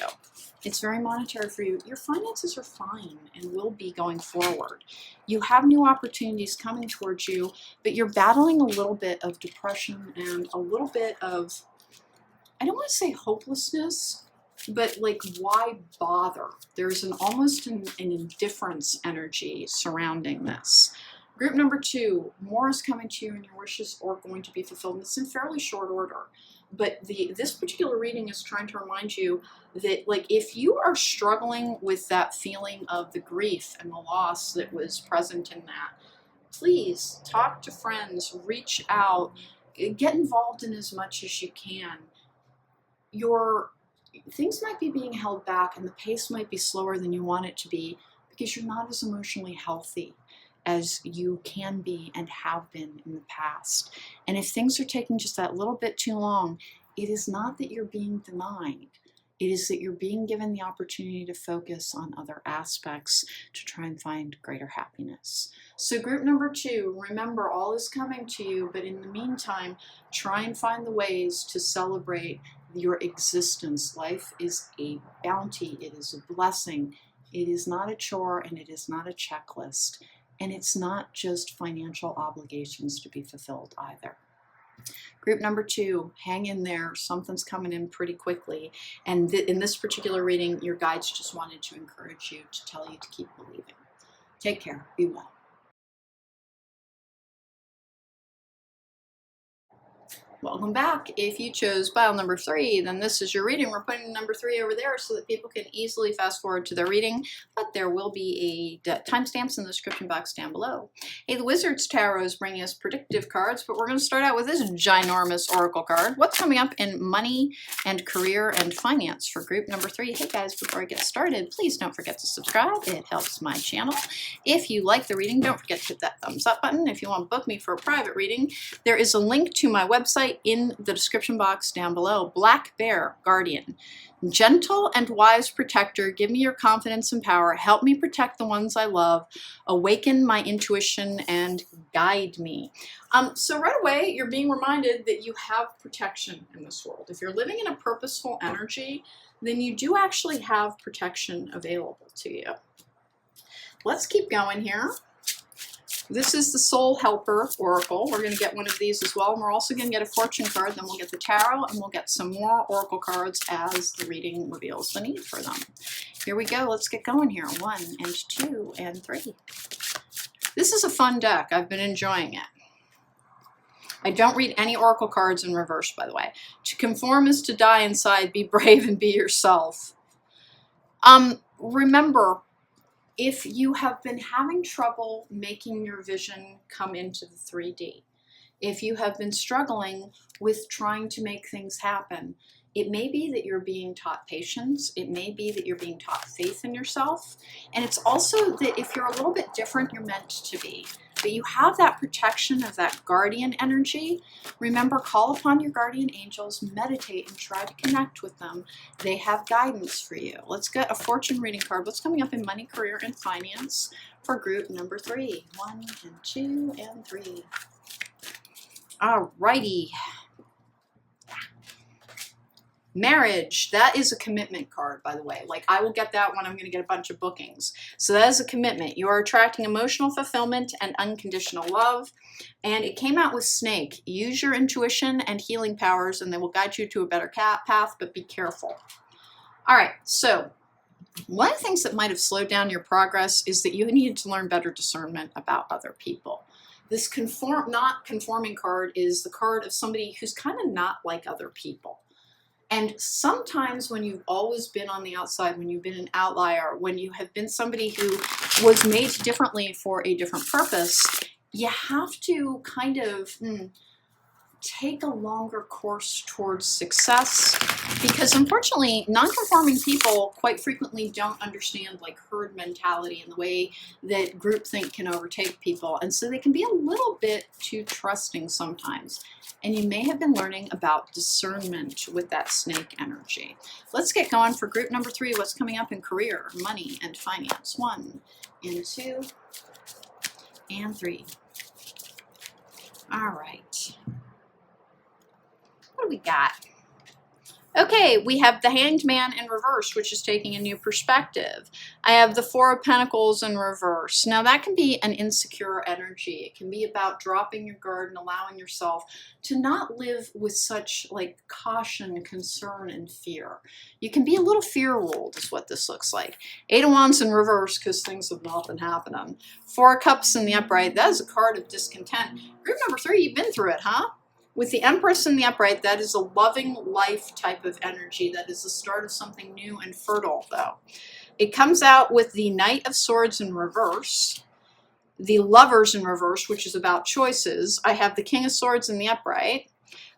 It's very monetary for you. Your finances are fine and will be going forward. You have new opportunities coming towards you, but you're battling a little bit of depression and a little bit of, I don't want to say hopelessness, but like, why bother? There's almost an indifference energy surrounding this. Group number 2, more is coming to you and your wishes are going to be fulfilled. It's in fairly short order. But this particular reading is trying to remind you that, like, if you are struggling with that feeling of the grief and the loss that was present in that, please talk to friends, reach out, get involved in as much as you can. Things might be being held back and the pace might be slower than you want it to be because you're not as emotionally healthy as you can be and have been in the past. And if things are taking just that little bit too long, it is not that you're being denied. It is that you're being given the opportunity to focus on other aspects to try and find greater happiness. So group number 2, remember, all is coming to you, but in the meantime, try and find the ways to celebrate your existence. Life is a bounty. It is a blessing. It is not a chore and it is not a checklist. And it's not just financial obligations to be fulfilled either. Group number 2, hang in there. Something's coming in pretty quickly. And in this particular reading, your guides just wanted to encourage you, to tell you to keep believing. Take care. Be well. Welcome back. If you chose pile number 3, then this is your reading. We're putting number 3 over there so that people can easily fast forward to their reading, but there will be a timestamps in the description box down below. Hey, the Wizard's Tarot is bringing us predictive cards, but we're going to start out with this ginormous oracle card. What's coming up in money and career and finance for group number 3? Hey guys, before I get started, please don't forget to subscribe. It helps my channel. If you like the reading, don't forget to hit that thumbs up button. If you want to book me for a private reading, there is a link to my website in the description box down below. Black Bear Guardian. Gentle and wise protector, give me your confidence and power. Help me protect the ones I love. Awaken my intuition and guide me. So right away, you're being reminded that you have protection in this world. If you're living in a purposeful energy, then you do actually have protection available to you. Let's keep going here. This is the Soul Helper Oracle. We're going to get one of these as well. And we're also going to get a fortune card. Then we'll get the tarot and we'll get some more oracle cards as the reading reveals the need for them. Here we go. Let's get going here. 1 and 2 and 3. This is a fun deck. I've been enjoying it. I don't read any oracle cards in reverse, by the way. To conform is to die inside. Be brave and be yourself. Remember, if you have been having trouble making your vision come into the 3D, if you have been struggling with trying to make things happen, it may be that you're being taught patience. It may be that you're being taught faith in yourself. And it's also that if you're a little bit different, you're meant to be. But you have that protection of that guardian energy. Remember, call upon your guardian angels, meditate, and try to connect with them. They have guidance for you. Let's get a fortune reading card. What's coming up in money, career, and finance for group number 3? 1 and 2 and 3. All righty. Marriage, that is a commitment card, by the way. Like, I will get that when I'm going to get a bunch of bookings. So that is a commitment. You are attracting emotional fulfillment and unconditional love. And it came out with Snake. Use your intuition and healing powers, and they will guide you to a better path, but be careful. All right, so one of the things that might have slowed down your progress is that you needed to learn better discernment about other people. This not conforming card is the card of somebody who's kind of not like other people. And sometimes when you've always been on the outside, when you've been an outlier, when you have been somebody who was made differently for a different purpose, you have to kind of take a longer course towards success, because unfortunately non-conforming people quite frequently don't understand like herd mentality and the way that groupthink can overtake people, and so they can be a little bit too trusting sometimes. And you may have been learning about discernment with that snake energy. Let's get going for group number 3. What's coming up in career, money, and finance? 1 and 2 and 3. All right. What do we got? Okay, we have the Hanged Man in reverse, which is taking a new perspective. I have the Four of Pentacles in reverse. Now that can be an insecure energy. It can be about dropping your guard and allowing yourself to not live with such like caution, concern, and fear. You can be a little fear-ruled is what this looks like. 8 of Wands in reverse because things have not been happening. 4 of Cups in the upright. That is a card of discontent. Group number 3, you've been through it, huh? With the Empress in the upright, that is a loving life type of energy. That is the start of something new and fertile, though. It comes out with the Knight of Swords in reverse, the Lovers in reverse, which is about choices. I have the King of Swords in the upright.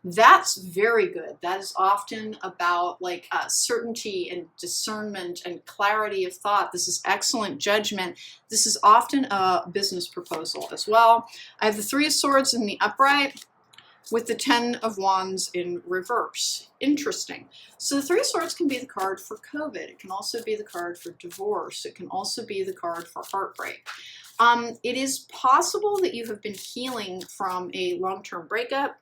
That's very good. That is often about like certainty and discernment and clarity of thought. This is excellent judgment. This is often a business proposal as well. I have the 3 of Swords in the upright, with the 10 of Wands in reverse. Interesting. So the 3 of Swords can be the card for COVID. It can also be the card for divorce. It can also be the card for heartbreak. It is possible that you have been healing from a long-term breakup.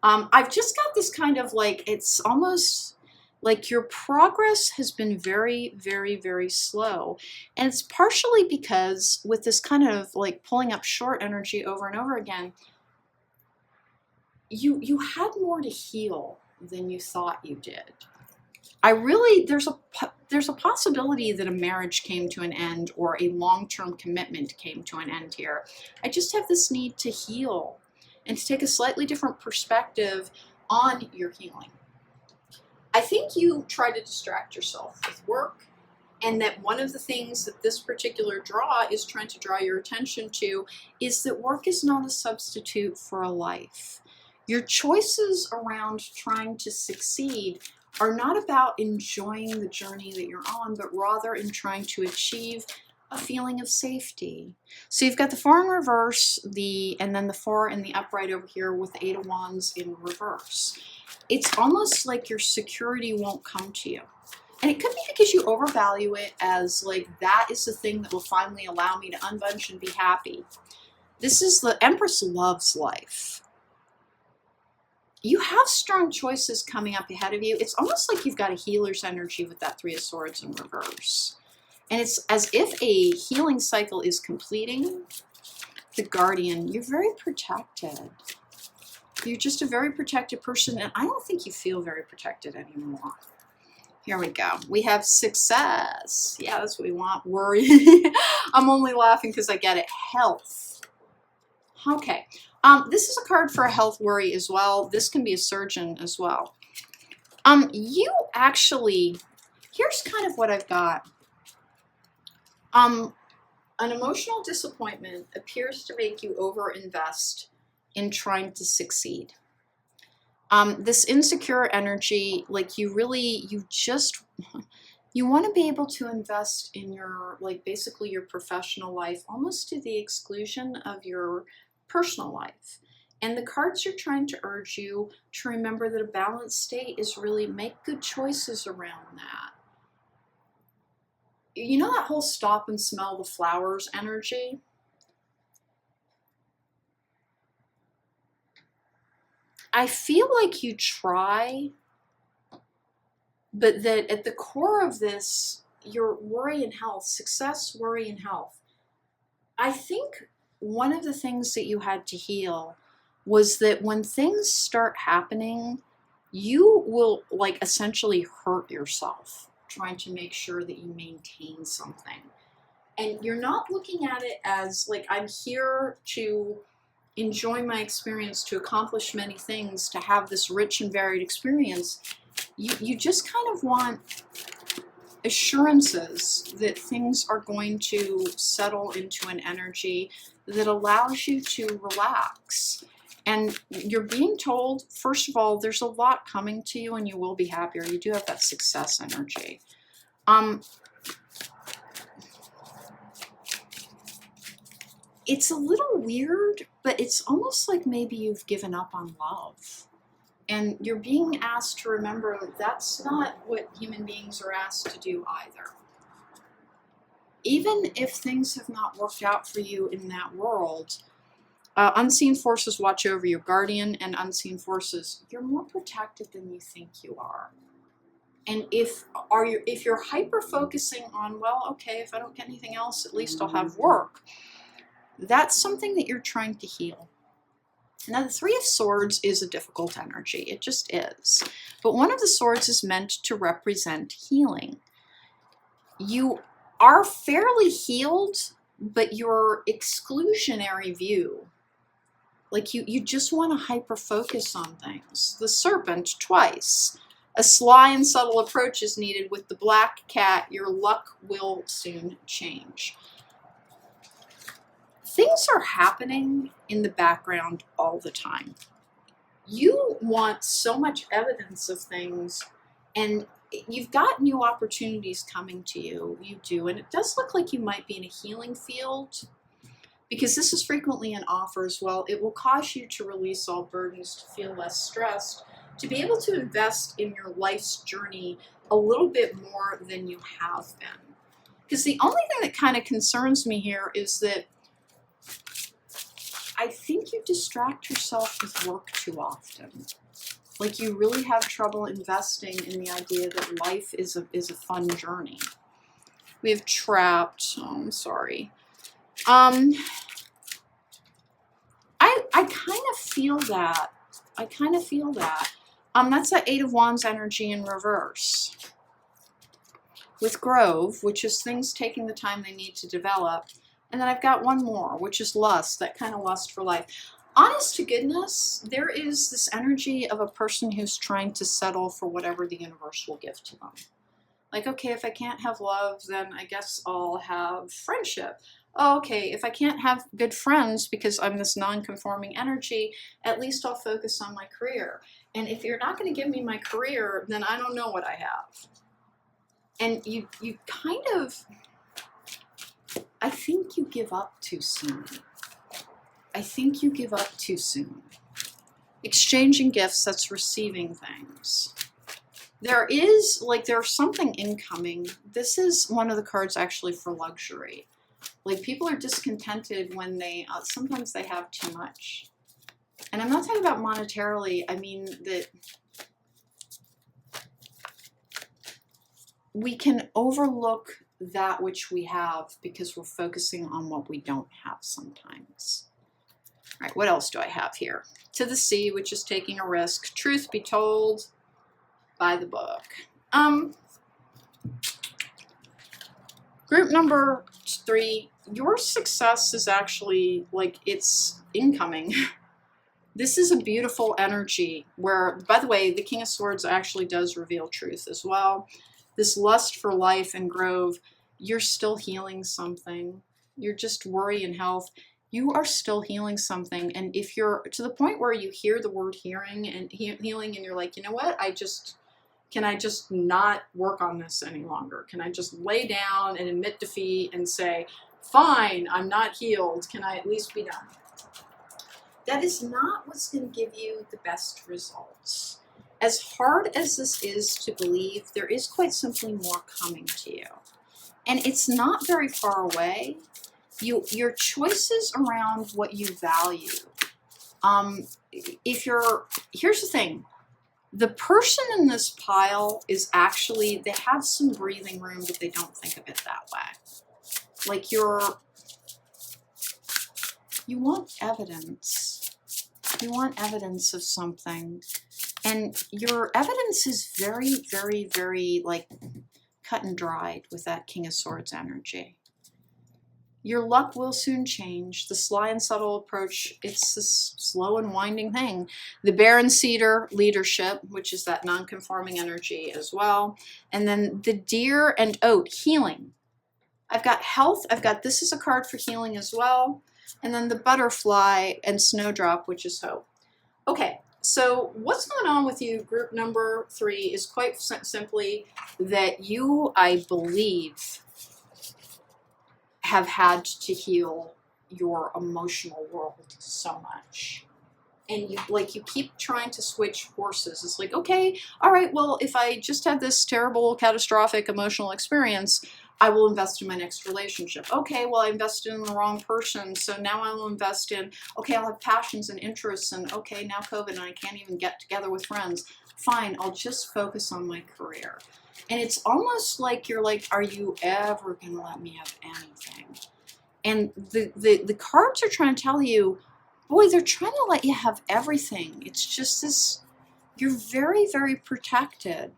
I've just got this kind of like, it's almost like your progress has been very, very, very slow. And it's partially because with this kind of like pulling up short energy over and over again, you had more to heal than you thought you did. There's a possibility that a marriage came to an end or a long-term commitment came to an end here. I just have this need to heal and to take a slightly different perspective on your healing. I think you try to distract yourself with work, and that one of the things that this particular draw is trying to draw your attention to is that work is not a substitute for a life. Your choices around trying to succeed are not about enjoying the journey that you're on, but rather in trying to achieve a feeling of safety. So you've got the 4 in reverse, and then the 4 in the upright over here with the 8 of Wands in reverse. It's almost like your security won't come to you. And it could be because you overvalue it as like, that is the thing that will finally allow me to unbunch and be happy. This is the Empress loves life. You have strong choices coming up ahead of you. It's almost like you've got a healer's energy with that 3 of Swords in reverse. And it's as if a healing cycle is completing. The Guardian, you're very protected. You're just a very protected person, and I don't think you feel very protected anymore. Here we go. We have success. Yeah, that's what we want. Worry. I'm only laughing because I get it. Health. Okay. This is a card for a health worry as well. This can be a surgeon as well. You actually, here's kind of what I've got. An emotional disappointment appears to make you overinvest in trying to succeed. This insecure energy, like you want to be able to invest in your, like basically your professional life, almost to the exclusion of your personal life. And the cards are trying to urge you to remember that a balanced state is really make good choices around that. You know that whole stop and smell the flowers energy? I feel like you try, but that at the core of this, your worry and health, success, worry, and health. I think one of the things that you had to heal was that when things start happening, you will like essentially hurt yourself trying to make sure that you maintain something. And you're not looking at it as like, I'm here to enjoy my experience, to accomplish many things, to have this rich and varied experience. You just kind of want assurances that things are going to settle into an energy that allows you to relax. And you're being told, first of all, there's a lot coming to you and you will be happier. You do have that success energy. It's a little weird, but it's almost like maybe you've given up on love. And you're being asked to remember that's not what human beings are asked to do either. Even if things have not worked out for you in that world, unseen forces watch over your guardian, and unseen forces, you're more protected than you think you are. And if you're hyper focusing on, well, okay, if I don't get anything else, at least I'll have work, that's something that you're trying to heal. Now, the Three of Swords is a difficult energy. It just is. But one of the swords is meant to represent healing. You are fairly healed, but your exclusionary view, like you just want to hyper focus on things. The Serpent twice. A sly and subtle approach is needed. With the Black Cat, your luck will soon change. Things are happening in the background all the time. You want so much evidence of things, and you've got new opportunities coming to you. You do, and it does look like you might be in a healing field, because this is frequently an offer as well. It will cause you to release all burdens, to feel less stressed, to be able to invest in your life's journey a little bit more than you have been. Because the only thing that kind of concerns me here is that I think you distract yourself with work too often. Like you really have trouble investing in the idea that life is a fun journey. We have Trapped. Oh, I'm sorry. I kind of feel that. That's that Eight of Wands energy in reverse. With Grove, which is things taking the time they need to develop. And then I've got one more, which is Lust, that kind of lust for life. Honest to goodness, there is this energy of a person who's trying to settle for whatever the universe will give to them. Like, okay, if I can't have love, then I guess I'll have friendship. Oh, okay, if I can't have good friends because I'm this non-conforming energy, at least I'll focus on my career. And if you're not going to give me my career, then I don't know what I have. And you kind of... I think you give up too soon. Exchanging gifts, that's receiving things. There's something incoming. This is one of the cards actually for luxury. Like people are discontented when they, sometimes they have too much. And I'm not talking about monetarily, I mean that we can overlook that which we have because we're focusing on what we don't have sometimes. All right, what else do I have here? To the Sea, which is taking a risk. Truth be told, by the book. Group number 3, your success is actually like it's incoming. This is a beautiful energy where, by the way, the King of Swords actually does reveal truth as well. This lust for life and Grove, you're still healing something. You're just worry and health. You are still healing something. And if you're to the point where you hear the word healing and healing and you're like, you know what, can I just not work on this any longer? Can I just lay down and admit defeat and say, fine, I'm not healed. Can I at least be done? That is not what's going to give you the best results. As hard as this is to believe, there is quite simply more coming to you. And it's not very far away. Your choices around what you value. Here's the thing. The person in this pile is actually, they have some breathing room, but they don't think of it that way. Like you want evidence. You want evidence of something. And your evidence is very, very, very like cut and dried with that King of Swords energy. Your luck will soon change. The sly and subtle approach, it's this slow and winding thing. The Bear and Cedar, leadership, which is that non-conforming energy as well. And then the Deer and Oat, healing. I've got health. This is a card for healing as well. And then the Butterfly and Snowdrop, which is hope. Okay, so what's going on with you, group number 3, is quite simply that you, I believe, have had to heal your emotional world so much. And you keep trying to switch horses. It's like, okay, all right, well, if I just had this terrible, catastrophic emotional experience, I will invest in my next relationship. Okay, well, I invested in the wrong person, so now I will invest in, okay, I'll have passions and interests, and okay, now COVID, and I can't even get together with friends. Fine, I'll just focus on my career. And it's almost like you're like, are you ever going to let me have anything? And the cards are trying to tell you, boy, they're trying to let you have everything. It's just this, you're very, very protected,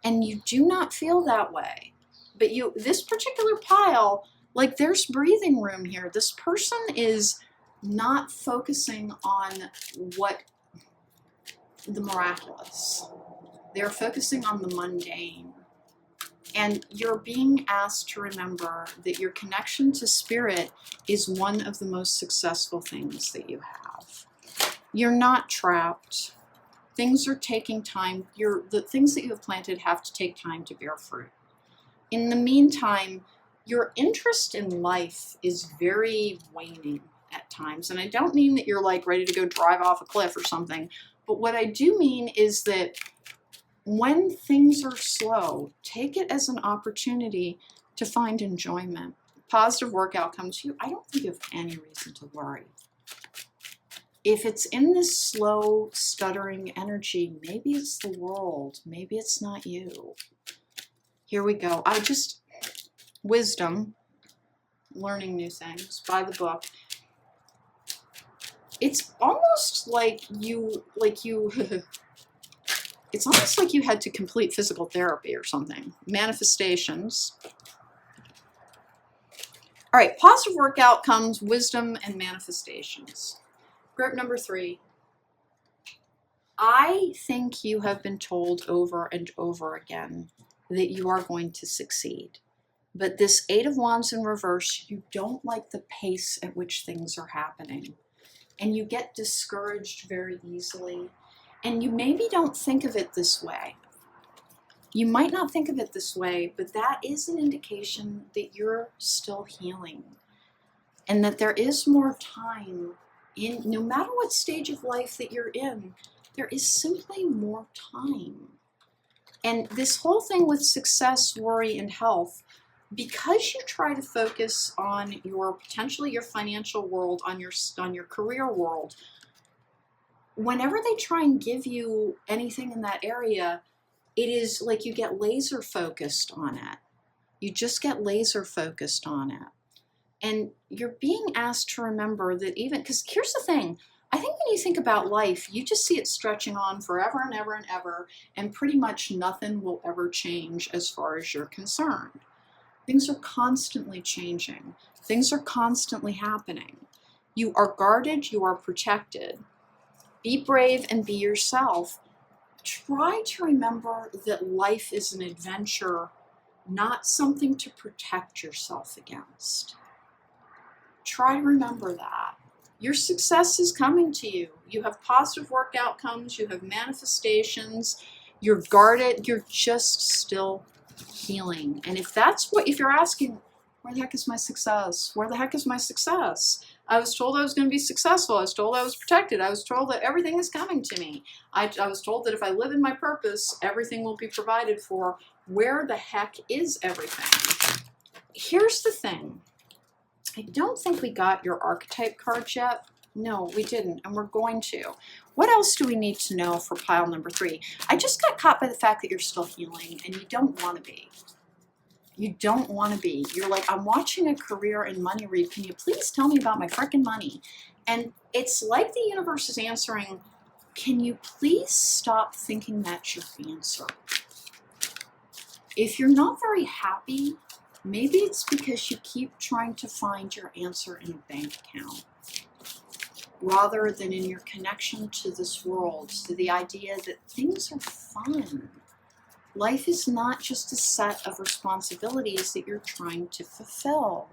and you do not feel that way. But this particular pile, like, there's breathing room here. This person is not focusing on what the miraculous. They're focusing on the mundane. And you're being asked to remember that your connection to spirit is one of the most successful things that you have. You're not trapped. Things are taking time. The things that you have planted have to take time to bear fruit. In the meantime, your interest in life is very waning at times. And I don't mean that you're like ready to go drive off a cliff or something. But what I do mean is that when things are slow, take it as an opportunity to find enjoyment. Positive work outcomes. I don't think you have any reason to worry. If it's in this slow, stuttering energy, maybe it's the world. Maybe it's not you. Here we go. Wisdom, learning new things, buy the book. It's almost like it's almost like you had to complete physical therapy or something. Manifestations. All right, positive work outcomes, wisdom, and manifestations. Group number 3. I think you have been told over and over again that you are going to succeed. But this 8 of Wands in reverse, you don't like the pace at which things are happening. And you get discouraged very easily. And you maybe don't think of it this way. You might not think of it this way, but that is an indication that you're still healing. And that there is more time no matter what stage of life that you're in, there is simply more time. And this whole thing with success, worry, and health, because you try to focus on potentially your financial world, on your career world, whenever they try and give you anything in that area, it is like you get laser focused on it. You just get laser focused on it. And you're being asked to remember that because here's the thing, I think when you think about life, you just see it stretching on forever and ever and ever, and pretty much nothing will ever change as far as you're concerned. Things are constantly changing. Things are constantly happening. You are guarded, you are protected. Be brave and be yourself. Try to remember that life is an adventure, not something to protect yourself against. Try to remember that. Your success is coming to you. You have positive work outcomes, you have manifestations, you're guarded, you're just still healing. And if you're asking, where the heck is my success? Where the heck is my success? I was told I was going to be successful. I was told I was protected. I was told that everything is coming to me. I was told that if I live in my purpose, everything will be provided for. Where the heck is everything? Here's the thing. I don't think we got your archetype cards yet. No, we didn't, and we're going to. What else do we need to know for pile number 3? I just got caught by the fact that you're still healing, and you don't want to be. You don't want to be. You're like, I'm watching a career and money read. Can you please tell me about my freaking money? And it's like the universe is answering, can you please stop thinking that's your answer? If you're not very happy, maybe it's because you keep trying to find your answer in a bank account, rather than in your connection to this world, to the idea that things are fun. Life is not just a set of responsibilities that you're trying to fulfill.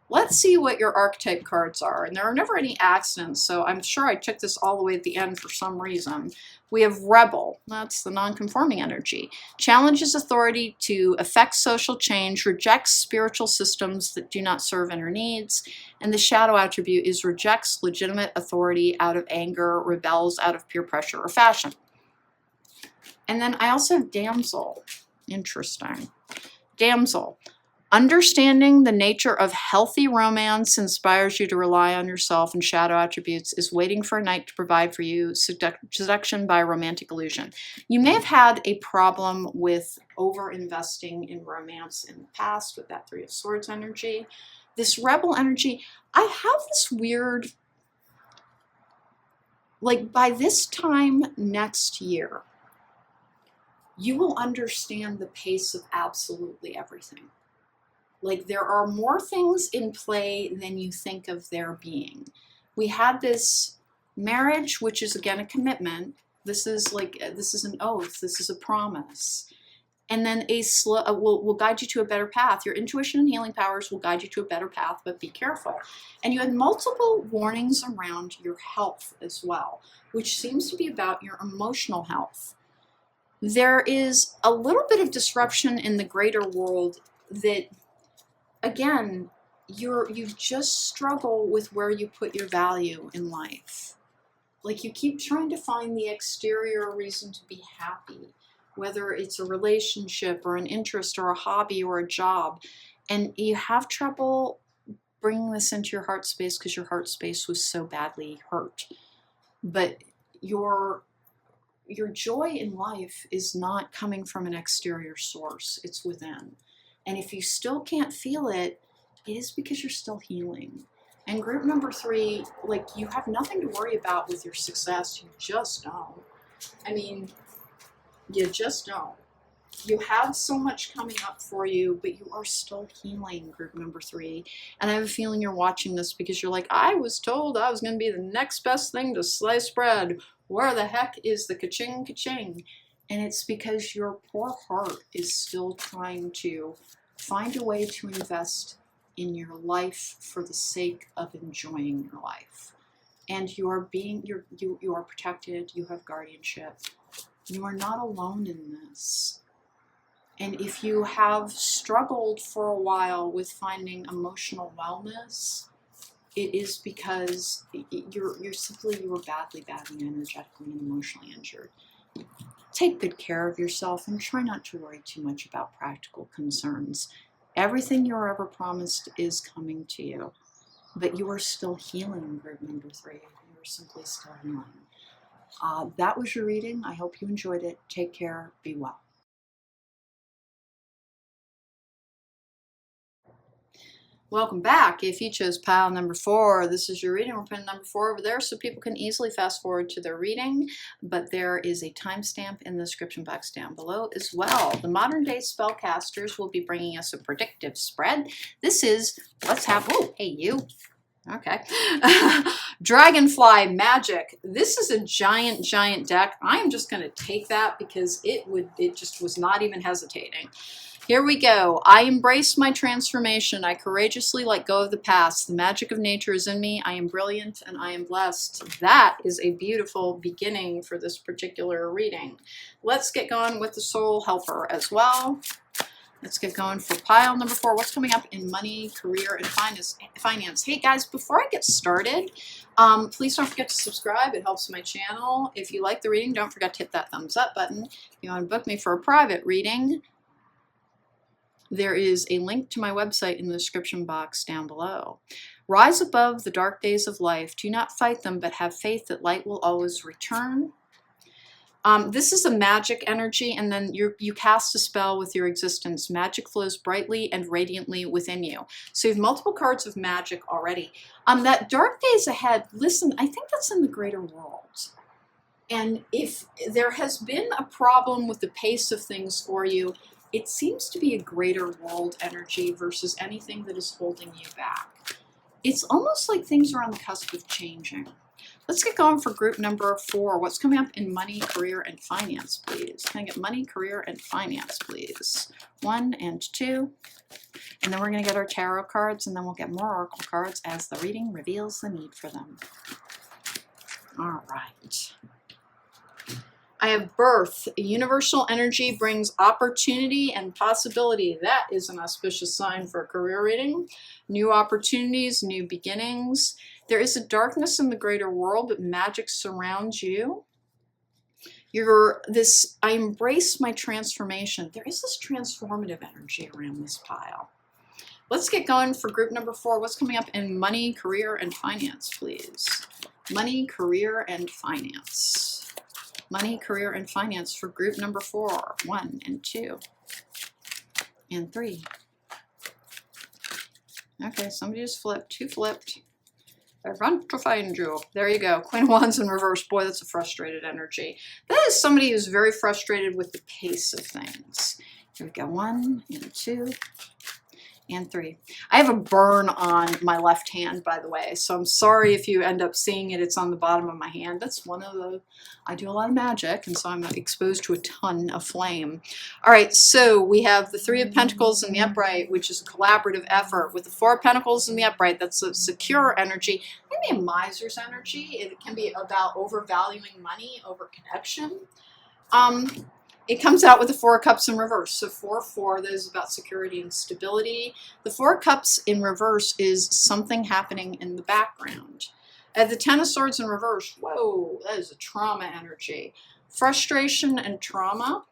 Let's see what your archetype cards are. And there are never any accidents, so I'm sure I took this all the way at the end for some reason. We have Rebel. That's the non-conforming energy. Challenges authority to effect social change, rejects spiritual systems that do not serve inner needs. And the shadow attribute is rejects legitimate authority out of anger, rebels out of peer pressure or fashion. And then I also have Damsel. Interesting. Damsel. Understanding the nature of healthy romance inspires you to rely on yourself, and shadow attributes is waiting for a knight to provide for you, seduction by romantic illusion. You may have had a problem with over-investing in romance in the past with that Three of Swords energy. This Rebel energy, I have this weird, like by this time next year, you will understand the pace of absolutely everything. Like there are more things in play than you think of there being. We had this marriage, which is again a commitment. This is an oath. This is a promise. And then a slow will guide you to a better path. Your intuition and healing powers will guide you to a better path, but be careful. And you had multiple warnings around your health as well, which seems to be about your emotional health. There is a little bit of disruption in the greater world that, again, you just struggle with where you put your value in life. Like you keep trying to find the exterior reason to be happy, whether it's a relationship or an interest or a hobby or a job, and you have trouble bringing this into your heart space because your heart space was so badly hurt. But your joy in life is not coming from an exterior source, it's within. And if you still can't feel it, it is because you're still healing. And group number 3, like you have nothing to worry about with your success. You just don't. I mean, you just don't. You have so much coming up for you, but you are still healing, group number 3. And I have a feeling you're watching this because you're like, I was told I was going to be the next best thing to sliced bread. Where the heck is the ka-ching, ka-ching? And it's because your poor heart is still trying to find a way to invest in your life for the sake of enjoying your life. And you are you are protected, you have guardianship. You are not alone in this. And if you have struggled for a while with finding emotional wellness, it is because you were badly energetically and emotionally injured. Take good care of yourself and try not to worry too much about practical concerns. Everything you're ever promised is coming to you, but you are still healing, group number 3. You are simply still healing. That was your reading. I hope you enjoyed it. Take care. Be well. Welcome back. If you chose pile number 4, this is your reading. We're putting number 4 over there so people can easily fast forward to their reading, but there is a timestamp in the description box down below as well. The modern day spellcasters will be bringing us a predictive spread. This is, let's have, oh, hey you. Okay. Dragonfly Magic. This is a giant deck. I am just going to take that because it just was not even hesitating. Here we go. I embrace my transformation. I courageously let go of the past. The magic of nature is in me. I am brilliant and I am blessed. That is a beautiful beginning for this particular reading. Let's get going with the Soul Helper as well. Let's get going for pile number 4. What's coming up in money, career, and finance? Hey guys, before I get started, please don't forget to subscribe. It helps my channel. If you like the reading, don't forget to hit that thumbs up button. If you want to book me for a private reading, there is a link to my website in the description box down below. Rise above the dark days of life. Do not fight them, but have faith that light will always return. This is a magic energy, and then you cast a spell with your existence. Magic flows brightly and radiantly within you. So you have multiple cards of magic already. That dark days ahead, listen, I think that's in the greater world. And if there has been a problem with the pace of things for you, it seems to be a greater world energy versus anything that is holding you back. It's almost like things are on the cusp of changing. Let's get going for group number 4. What's coming up in money, career, and finance, please? Can I get money, career, and finance, please? 1 and 2. And then we're going to get our tarot cards, and then we'll get more oracle cards as the reading reveals the need for them. All right. I have birth. Universal energy brings opportunity and possibility. That is an auspicious sign for a career reading. New opportunities, new beginnings. There is a darkness in the greater world, but magic surrounds you. I embrace my transformation. There is this transformative energy around this pile. Let's get going for group number 4. What's coming up in money, career, and finance, please? Money, career, and finance. Money, career, and finance for group number 4. 1 and 2 and 3. Okay, somebody just flipped. Who flipped? I run to find you. There you go. Queen of Wands in reverse. Boy, that's a frustrated energy. That is somebody who's very frustrated with the pace of things. Here we go. 1 and 2 and 3. I have a burn on my left hand, by the way, so I'm sorry if you end up seeing it. It's on the bottom of my hand. That's one of the, I do a lot of magic, and so I'm exposed to a ton of flame. All right, so we have the 3 of Pentacles in the upright, which is a collaborative effort. With the 4 of Pentacles in the upright, that's a secure energy. Maybe a miser's energy. It can be about overvaluing money over connection. It comes out with the 4 of Cups in reverse. So 4-4, that is about security and stability. The 4 of Cups in reverse is something happening in the background. At the 10 of Swords in reverse, whoa, that is a trauma energy. Frustration and trauma.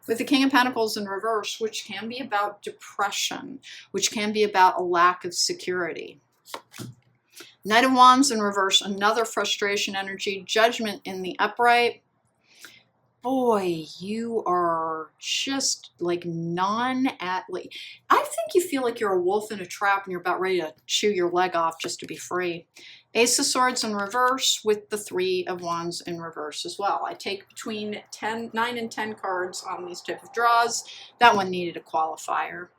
With the King of Pentacles in reverse, which can be about depression, which can be about a lack of security. Knight of Wands in reverse, another frustration energy. Judgment in the upright. Boy, you are just like I think you feel like you're a wolf in a trap and you're about ready to chew your leg off just to be free. Ace of Swords in reverse with the 3 of Wands in reverse as well. I take between 9 and 10 cards on these type of draws. That one needed a qualifier.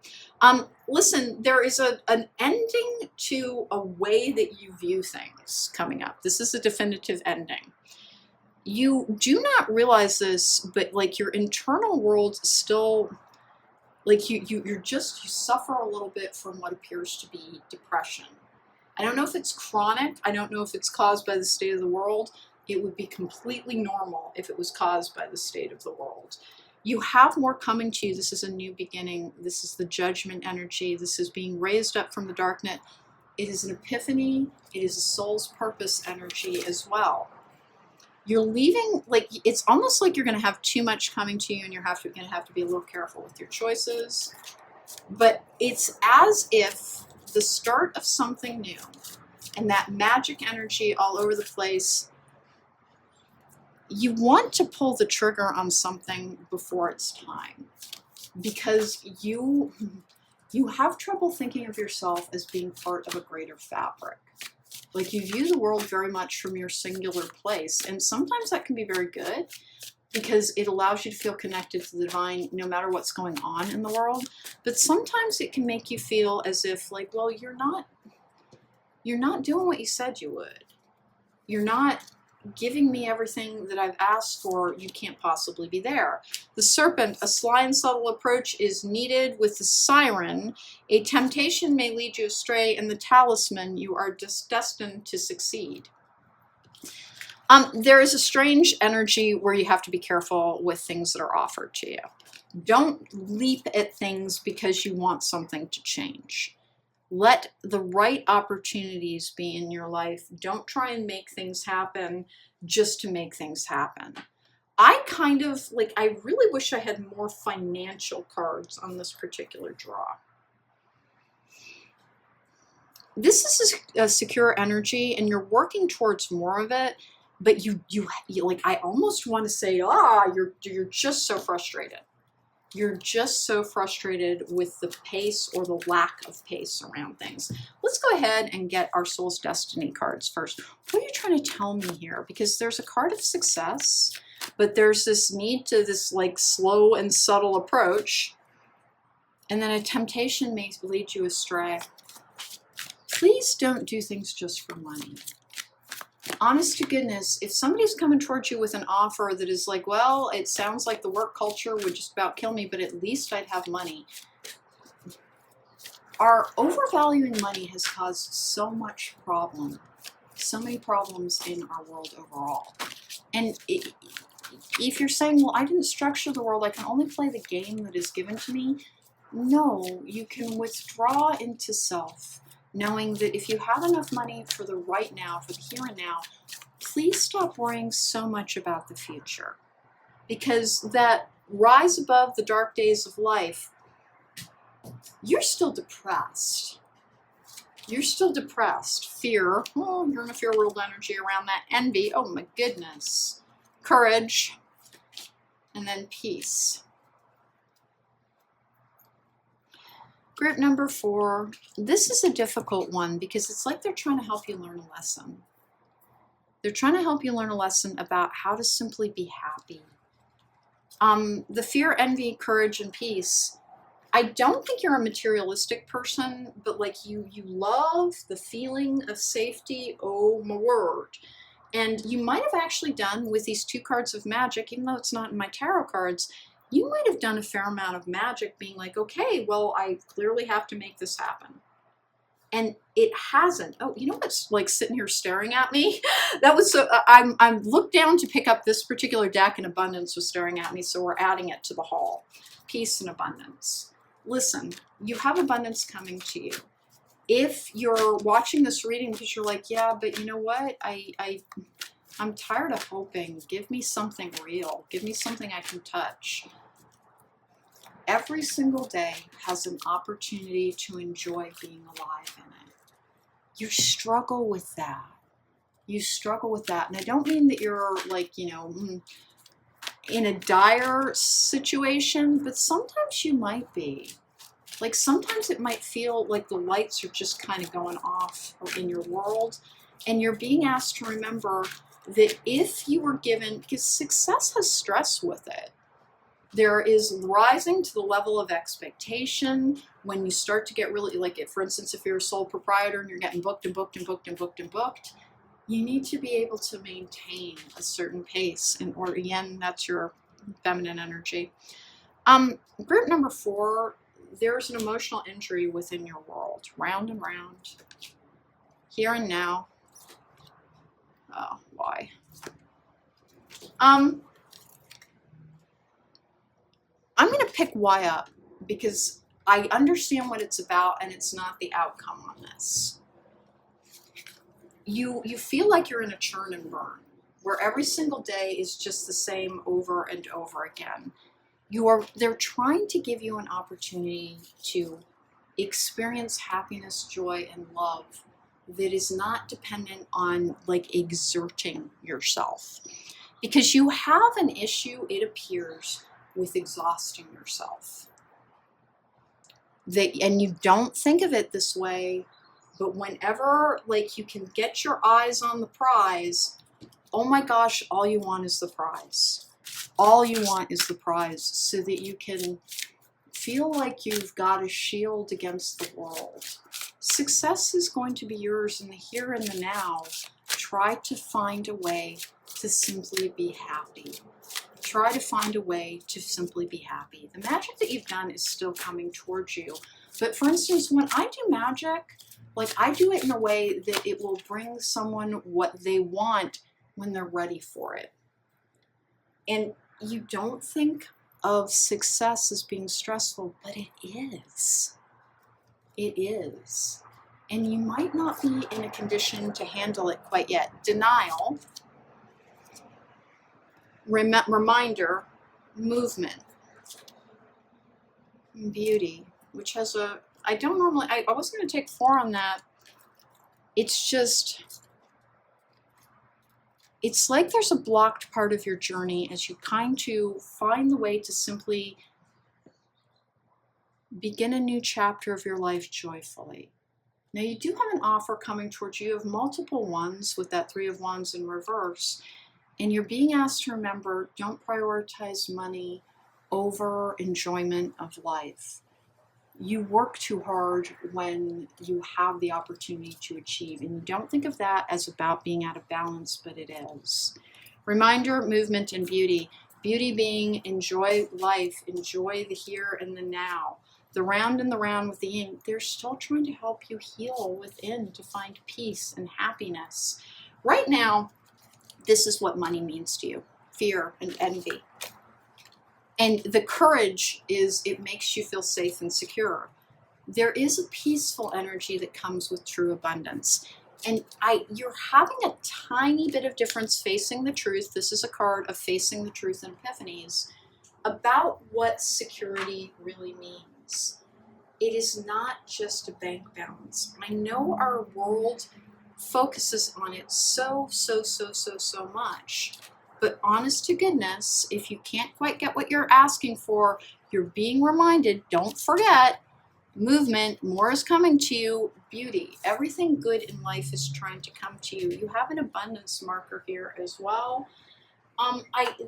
Listen, there is an ending to a way that you view things coming up. This is a definitive ending. You do not realize this, but like your internal world still, like you suffer a little bit from what appears to be depression. I don't know if it's chronic. I don't know if it's caused by the state of the world. It would be completely normal if it was caused by the state of the world. You have more coming to you. This is a new beginning. This is the judgment energy. This is being raised up from the darkness. It is an epiphany. It is a soul's purpose energy as well. You're leaving, like, it's almost like you're going to have too much coming to you and you're going to have to be a little careful with your choices. But it's as if the start of something new and that magic energy all over the place, you want to pull the trigger on something before it's time. Because you have trouble thinking of yourself as being part of a greater fabric. Like you view the world very much from your singular place. And sometimes that can be very good because it allows you to feel connected to the divine no matter what's going on in the world. But sometimes it can make you feel as if like, well, you're not doing what you said you would. You're not giving me everything that I've asked for. You can't possibly be there. The serpent, a sly and subtle approach is needed. With the siren, a temptation may lead you astray, and the talisman, you are destined to succeed. There is a strange energy where you have to be careful with things that are offered to you. Don't leap at things because you want something to change. Let the right opportunities be in your life. Don't try and make things happen just to make things happen. I really wish I had more financial cards on this particular draw. This is a secure energy and you're working towards more of it, but you like, I almost want to say, you're just so frustrated. You're just so frustrated with the pace or the lack of pace around things. Let's go ahead and get our Soul's Destiny cards first. What are you trying to tell me here? Because there's a card of success, but there's this need to this like slow and subtle approach. And then a temptation may lead you astray. Please don't do things just for money. honest to goodness, if somebody's coming towards you with an offer that is like, well, it sounds like the work culture would just about kill me, but at least I'd have money. Our overvaluing money has caused so much problem, so many problems in our world overall. And if you're saying, well, I didn't structure the world, I can only play the game that is given to me. No, you can withdraw into self, knowing that if you have enough money for the right now, for the here and now, please stop worrying so much about the future. Because that rise above the dark days of life, you're still depressed. You're still depressed. Fear, oh, you're in a fear world energy around that. Envy, oh my goodness. Courage, and then peace. Group number 4, this is a difficult one because it's like they're trying to help you learn a lesson. They're trying to help you learn a lesson about how to simply be happy. The fear, envy, courage, and peace. I don't think you're a materialistic person, but like you love the feeling of safety, oh my word. And you might have actually done with these 2 cards of magic, even though it's not in my tarot cards, you might have done a fair amount of magic being like, okay, well, I clearly have to make this happen. And it hasn't. Oh, you know what's like sitting here staring at me? That was so, I'm looked down to pick up this particular deck and abundance was staring at me. So we're adding it to the haul. Peace and abundance. Listen, you have abundance coming to you. If you're watching this reading because you're like, yeah, but you know what? I'm tired of hoping. Give me something real. Give me something I can touch. Every single day has an opportunity to enjoy being alive in it. You struggle with that. You struggle with that. And I don't mean that you're like, you know, in a dire situation, but sometimes you might be. Like sometimes it might feel like the lights are just kind of going off in your world, and you're being asked to remember that if you were given, because success has stress with it, there is rising to the level of expectation when you start to get really, like for instance, if you're a sole proprietor and you're getting booked and booked and booked and booked and booked, you need to be able to maintain a certain pace in order, again, that's your feminine energy. Group number 4, there's an emotional injury within your world, round and round, here and now. Oh, why? I'm going to pick why up because I understand what it's about and it's not the outcome on this. You feel like you're in a churn and burn where every single day is just the same over and over again. They're trying to give you an opportunity to experience happiness, joy, and love that is not dependent on like exerting yourself. Because you have an issue, it appears, with exhausting yourself. And you don't think of it this way, but whenever like you can get your eyes on the prize, oh my gosh, all you want is the prize. All you want is the prize so that you can feel like you've got a shield against the world. Success is going to be yours in the here and the now. Try to find a way to simply be happy. Try to find a way to simply be happy. The magic that you've done is still coming towards you. But for instance, when I do magic, like I do it in a way that it will bring someone what they want when they're ready for it. And you don't think of success as being stressful, but it is. It is. And you might not be in a condition to handle it quite yet. Denial, reminder, movement, beauty, which has a, I don't normally, I was going to take 4 on that. It's just, it's like there's a blocked part of your journey as you kind to find the way to simply begin a new chapter of your life joyfully. Now you do have an offer coming towards you. You have multiple ones with that 3 of Wands in reverse. And you're being asked to remember, don't prioritize money over enjoyment of life. You work too hard when you have the opportunity to achieve, and you don't think of that as about being out of balance, but it is. Reminder, movement, and beauty. Beauty being enjoy life, enjoy the here and the now. The round and the round with the yin, they're still trying to help you heal within to find peace and happiness. Right now, this is what money means to you: fear and envy. And the courage is it makes you feel safe and secure. There is a peaceful energy that comes with true abundance. And you're having a tiny bit of difference facing the truth. This is a card of facing the truth and epiphanies about what security really means. It is not just a bank balance. I know our world focuses on it so much. But honest to goodness, if you can't quite get what you're asking for, you're being reminded, don't forget, movement, more is coming to you, beauty. Everything good in life is trying to come to you. You have an abundance marker here as well.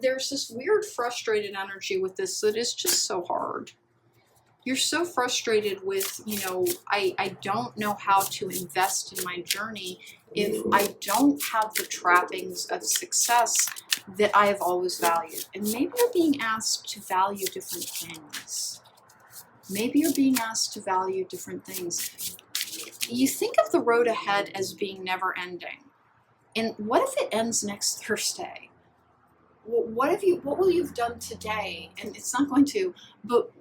There's this weird frustrated energy with this that is just so hard. You're so frustrated with, I don't know how to invest in my journey if I don't have the trappings of success that I have always valued. And maybe you're being asked to value different things. Maybe you're being asked to value different things. You think of the road ahead as being never ending. And what if it ends next Thursday? What will you have done today? And it's not going to, but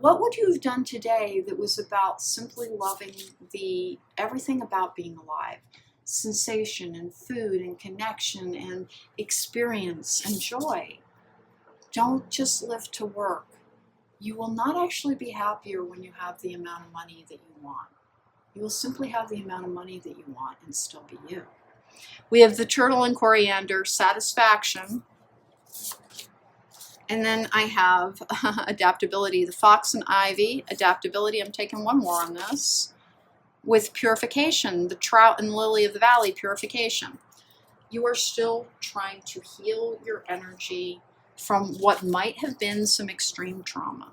what would you have done today that was about simply loving everything about being alive? Sensation and food and connection and experience and joy. Don't just live to work. You will not actually be happier when you have the amount of money that you want. You will simply have the amount of money that you want and still be you. We have the turtle and coriander, satisfaction. And then I have adaptability, the fox and ivy, adaptability. I'm taking one more on this. With purification, the trout and lily of the valley, purification. You are still trying to heal your energy from what might have been some extreme trauma.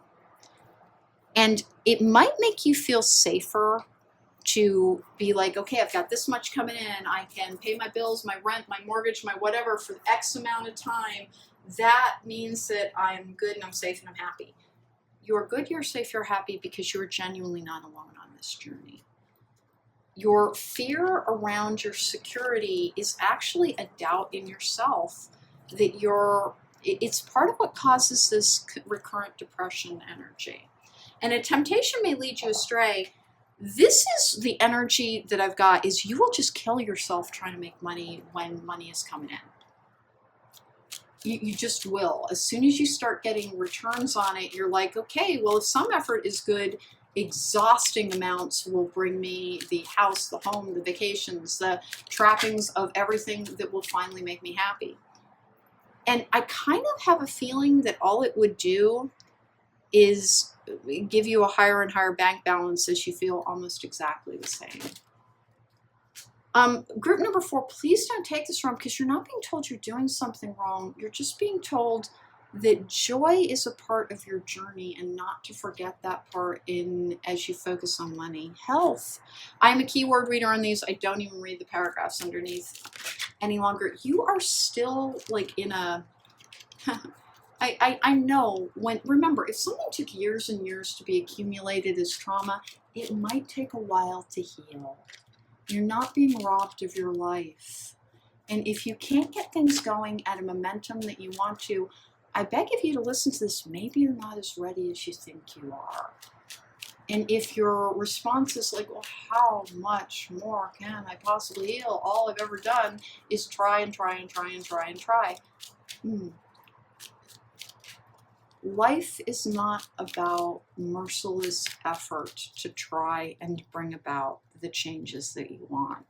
And it might make you feel safer to be like, okay, I've got this much coming in. I can pay my bills, my rent, my mortgage, my whatever for X amount of time. That means that I'm good and I'm safe and I'm happy. You're good, you're safe, you're happy because you're genuinely not alone on this journey. Your fear around your security is actually a doubt in yourself that it's part of what causes this recurrent depression energy. And a temptation may lead you astray. This is the energy that I've got is you will just kill yourself trying to make money when money is coming in. You just will. As soon as you start getting returns on it, you're like, okay, well, if some effort is good, exhausting amounts will bring me the house, the home, the vacations, the trappings of everything that will finally make me happy. And I kind of have a feeling that all it would do is give you a higher and higher bank balance as you feel almost exactly the same. Group number 4, please don't take this wrong because you're not being told you're doing something wrong. You're just being told that joy is a part of your journey and not to forget that part as you focus on money. Health. I'm a keyword reader on these. I don't even read the paragraphs underneath any longer. You are still like in a... I know remember, if something took years and years to be accumulated as trauma, it might take a while to heal. You're not being robbed of your life. And if you can't get things going at a momentum that you want to, I beg of you to listen to this. Maybe you're not as ready as you think you are. And if your response is like, well, how much more can I possibly heal? All I've ever done is try and try and try and try and try. Life is not about merciless effort to try and bring about the changes that you want.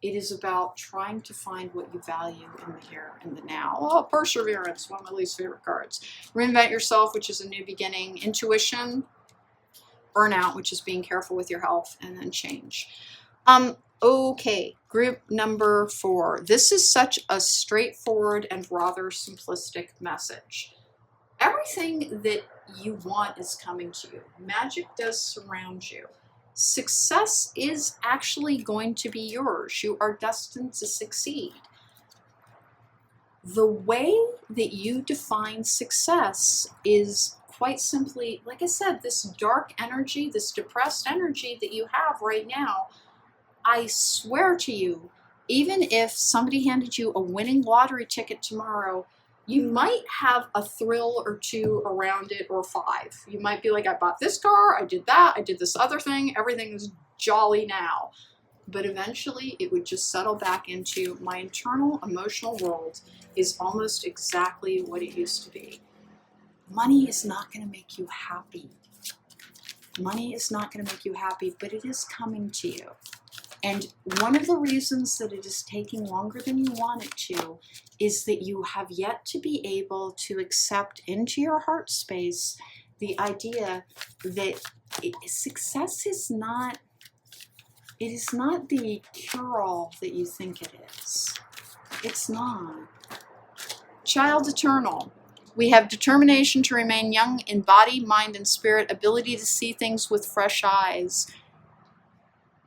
It is about trying to find what you value in the here and the now. Oh, perseverance, one of my least favorite cards. Reinvent yourself, which is a new beginning. Intuition, burnout, which is being careful with your health, and then change. Okay, group number 4. This is such a straightforward and rather simplistic message. Everything that you want is coming to you. Magic does surround you. Success is actually going to be yours. You are destined to succeed. The way that you define success is quite simply, like I said, this dark energy, this depressed energy that you have right now. I swear to you, even if somebody handed you a winning lottery ticket tomorrow, you might have a thrill or two around it, or 5. You might be like, I bought this car, I did that, I did this other thing, everything is jolly now. But eventually it would just settle back into, my internal emotional world is almost exactly what it used to be. Money is not going to make you happy. Money is not going to make you happy, but it is coming to you. And one of the reasons that it is taking longer than you want it to is that you have yet to be able to accept into your heart space the idea that success is not, it is not the cure-all that you think it is. It's not. Child eternal. We have determination to remain young in body, mind, and spirit, ability to see things with fresh eyes.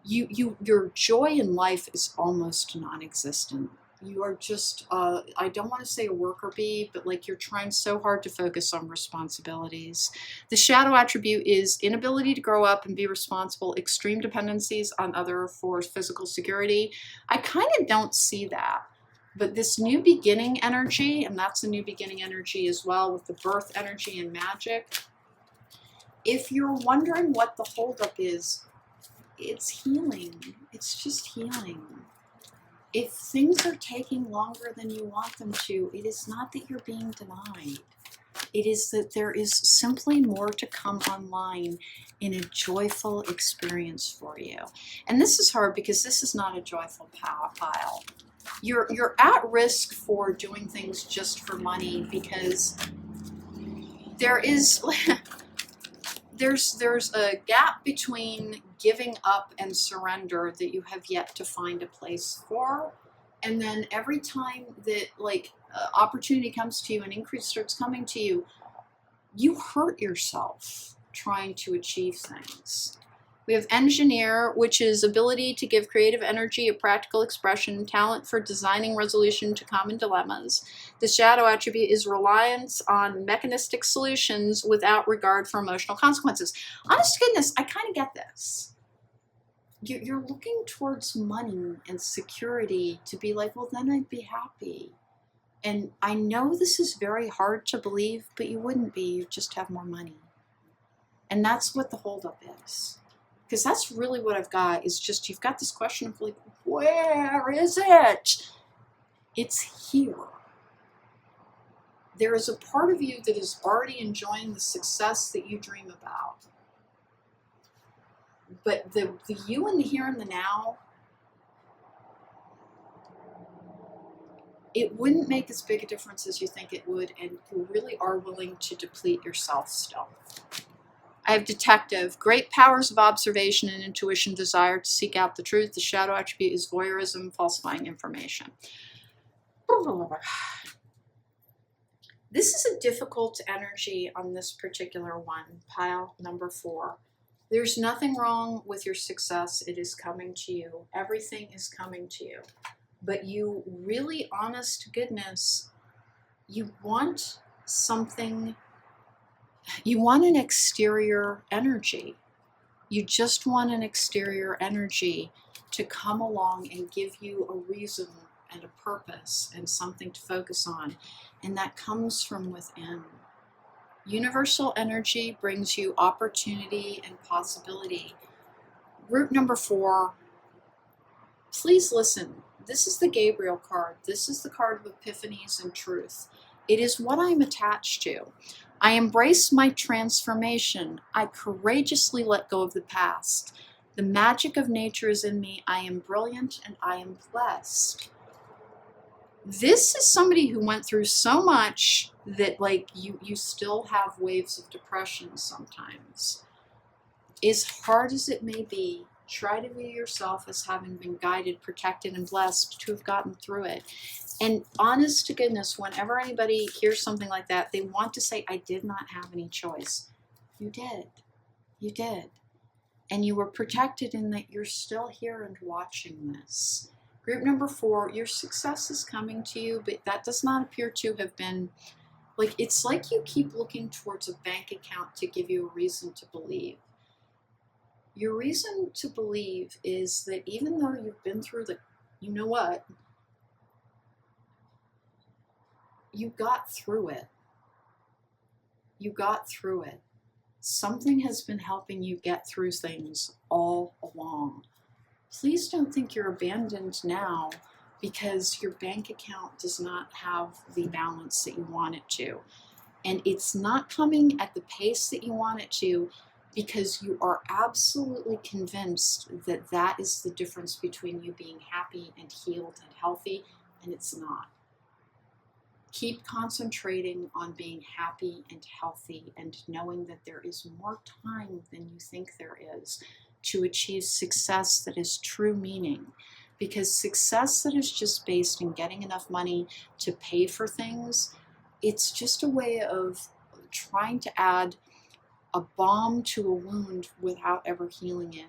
Your joy in life is almost non-existent. You are just, I don't want to say a worker bee, but like you're trying so hard to focus on responsibilities. The shadow attribute is inability to grow up and be responsible, extreme dependencies on other for physical security. I kind of don't see that. But this new beginning energy, and that's a new beginning energy as well with the birth energy and magic. If you're wondering what the holdup is, it's healing. It's just healing. If things are taking longer than you want them to, it is not that you're being denied. It is that there is simply more to come online in a joyful experience for you. And this is hard because this is not a joyful pile. You're at risk for doing things just for money because there is there's a gap between giving up and surrender that you have yet to find a place for. And then every time that opportunity comes to you and increase starts coming to you, you hurt yourself trying to achieve things. We have engineer, which is ability to give creative energy a practical expression, talent for designing resolution to common dilemmas. The shadow attribute is reliance on mechanistic solutions without regard for emotional consequences. Honest to goodness, I kind of get this. You're looking towards money and security to be like, well, then I'd be happy. And I know this is very hard to believe, but you wouldn't be. You just have more money. And that's what the holdup is. Because that's really what I've got, is just you've got this question of like, where is it? It's here. There is a part of you that is already enjoying the success that you dream about. But the you in the here and the now, it wouldn't make as big a difference as you think it would, and you really are willing to deplete yourself still. I have detective, great powers of observation and intuition, desire to seek out the truth. The shadow attribute is voyeurism, falsifying information. This is a difficult energy on this particular one, pile number 4. There's nothing wrong with your success. It is coming to you. Everything is coming to you. But you really, honest to goodness, you want something. You want an exterior energy. You just want an exterior energy to come along and give you a reason and a purpose and something to focus on. And that comes from within. Universal energy brings you opportunity and possibility. Root number 4, please listen. This is the Gabriel card. This is the card of epiphanies and truth. It is what I'm attached to. I embrace my transformation. I courageously let go of the past. The magic of nature is in me. I am brilliant and I am blessed. This is somebody who went through so much that you still have waves of depression sometimes. As hard as it may be, try to view yourself as having been guided, protected, and blessed to have gotten through it. And honest to goodness, whenever anybody hears something like that, they want to say, I did not have any choice. You did. You did. And you were protected in that you're still here and watching this. Group number 4, your success is coming to you, but that does not appear to have been, like, it's like you keep looking towards a bank account to give you a reason to believe. Your reason to believe is that even though you've been through the, you know what, you got through it. You got through it. Something has been helping you get through things all along. Please don't think you're abandoned now because your bank account does not have the balance that you want it to. And it's not coming at the pace that you want it to because you are absolutely convinced that that is the difference between you being happy and healed and healthy, and it's not. Keep concentrating on being happy and healthy and knowing that there is more time than you think there is to achieve success that is true meaning. Because success that is just based in getting enough money to pay for things, it's just a way of trying to add a balm to a wound without ever healing it.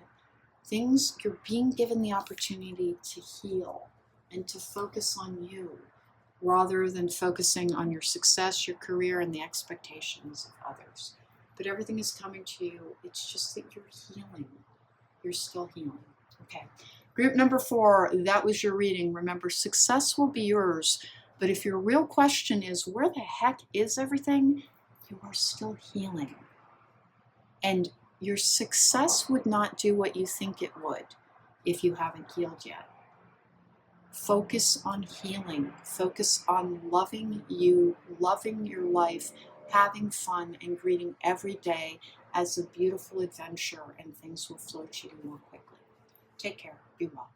Things, you're being given the opportunity to heal and to focus on you, rather than focusing on your success, your career, and the expectations of others. But everything is coming to you. It's just that you're healing. You're still healing. Okay. Group number 4, that was your reading. Remember, success will be yours. But if your real question is, where the heck is everything? You are still healing. And your success would not do what you think it would if you haven't healed yet. Focus on healing. Focus on loving you, loving your life, having fun, and greeting every day as a beautiful adventure, and things will flow to you more quickly. Take care. Be well.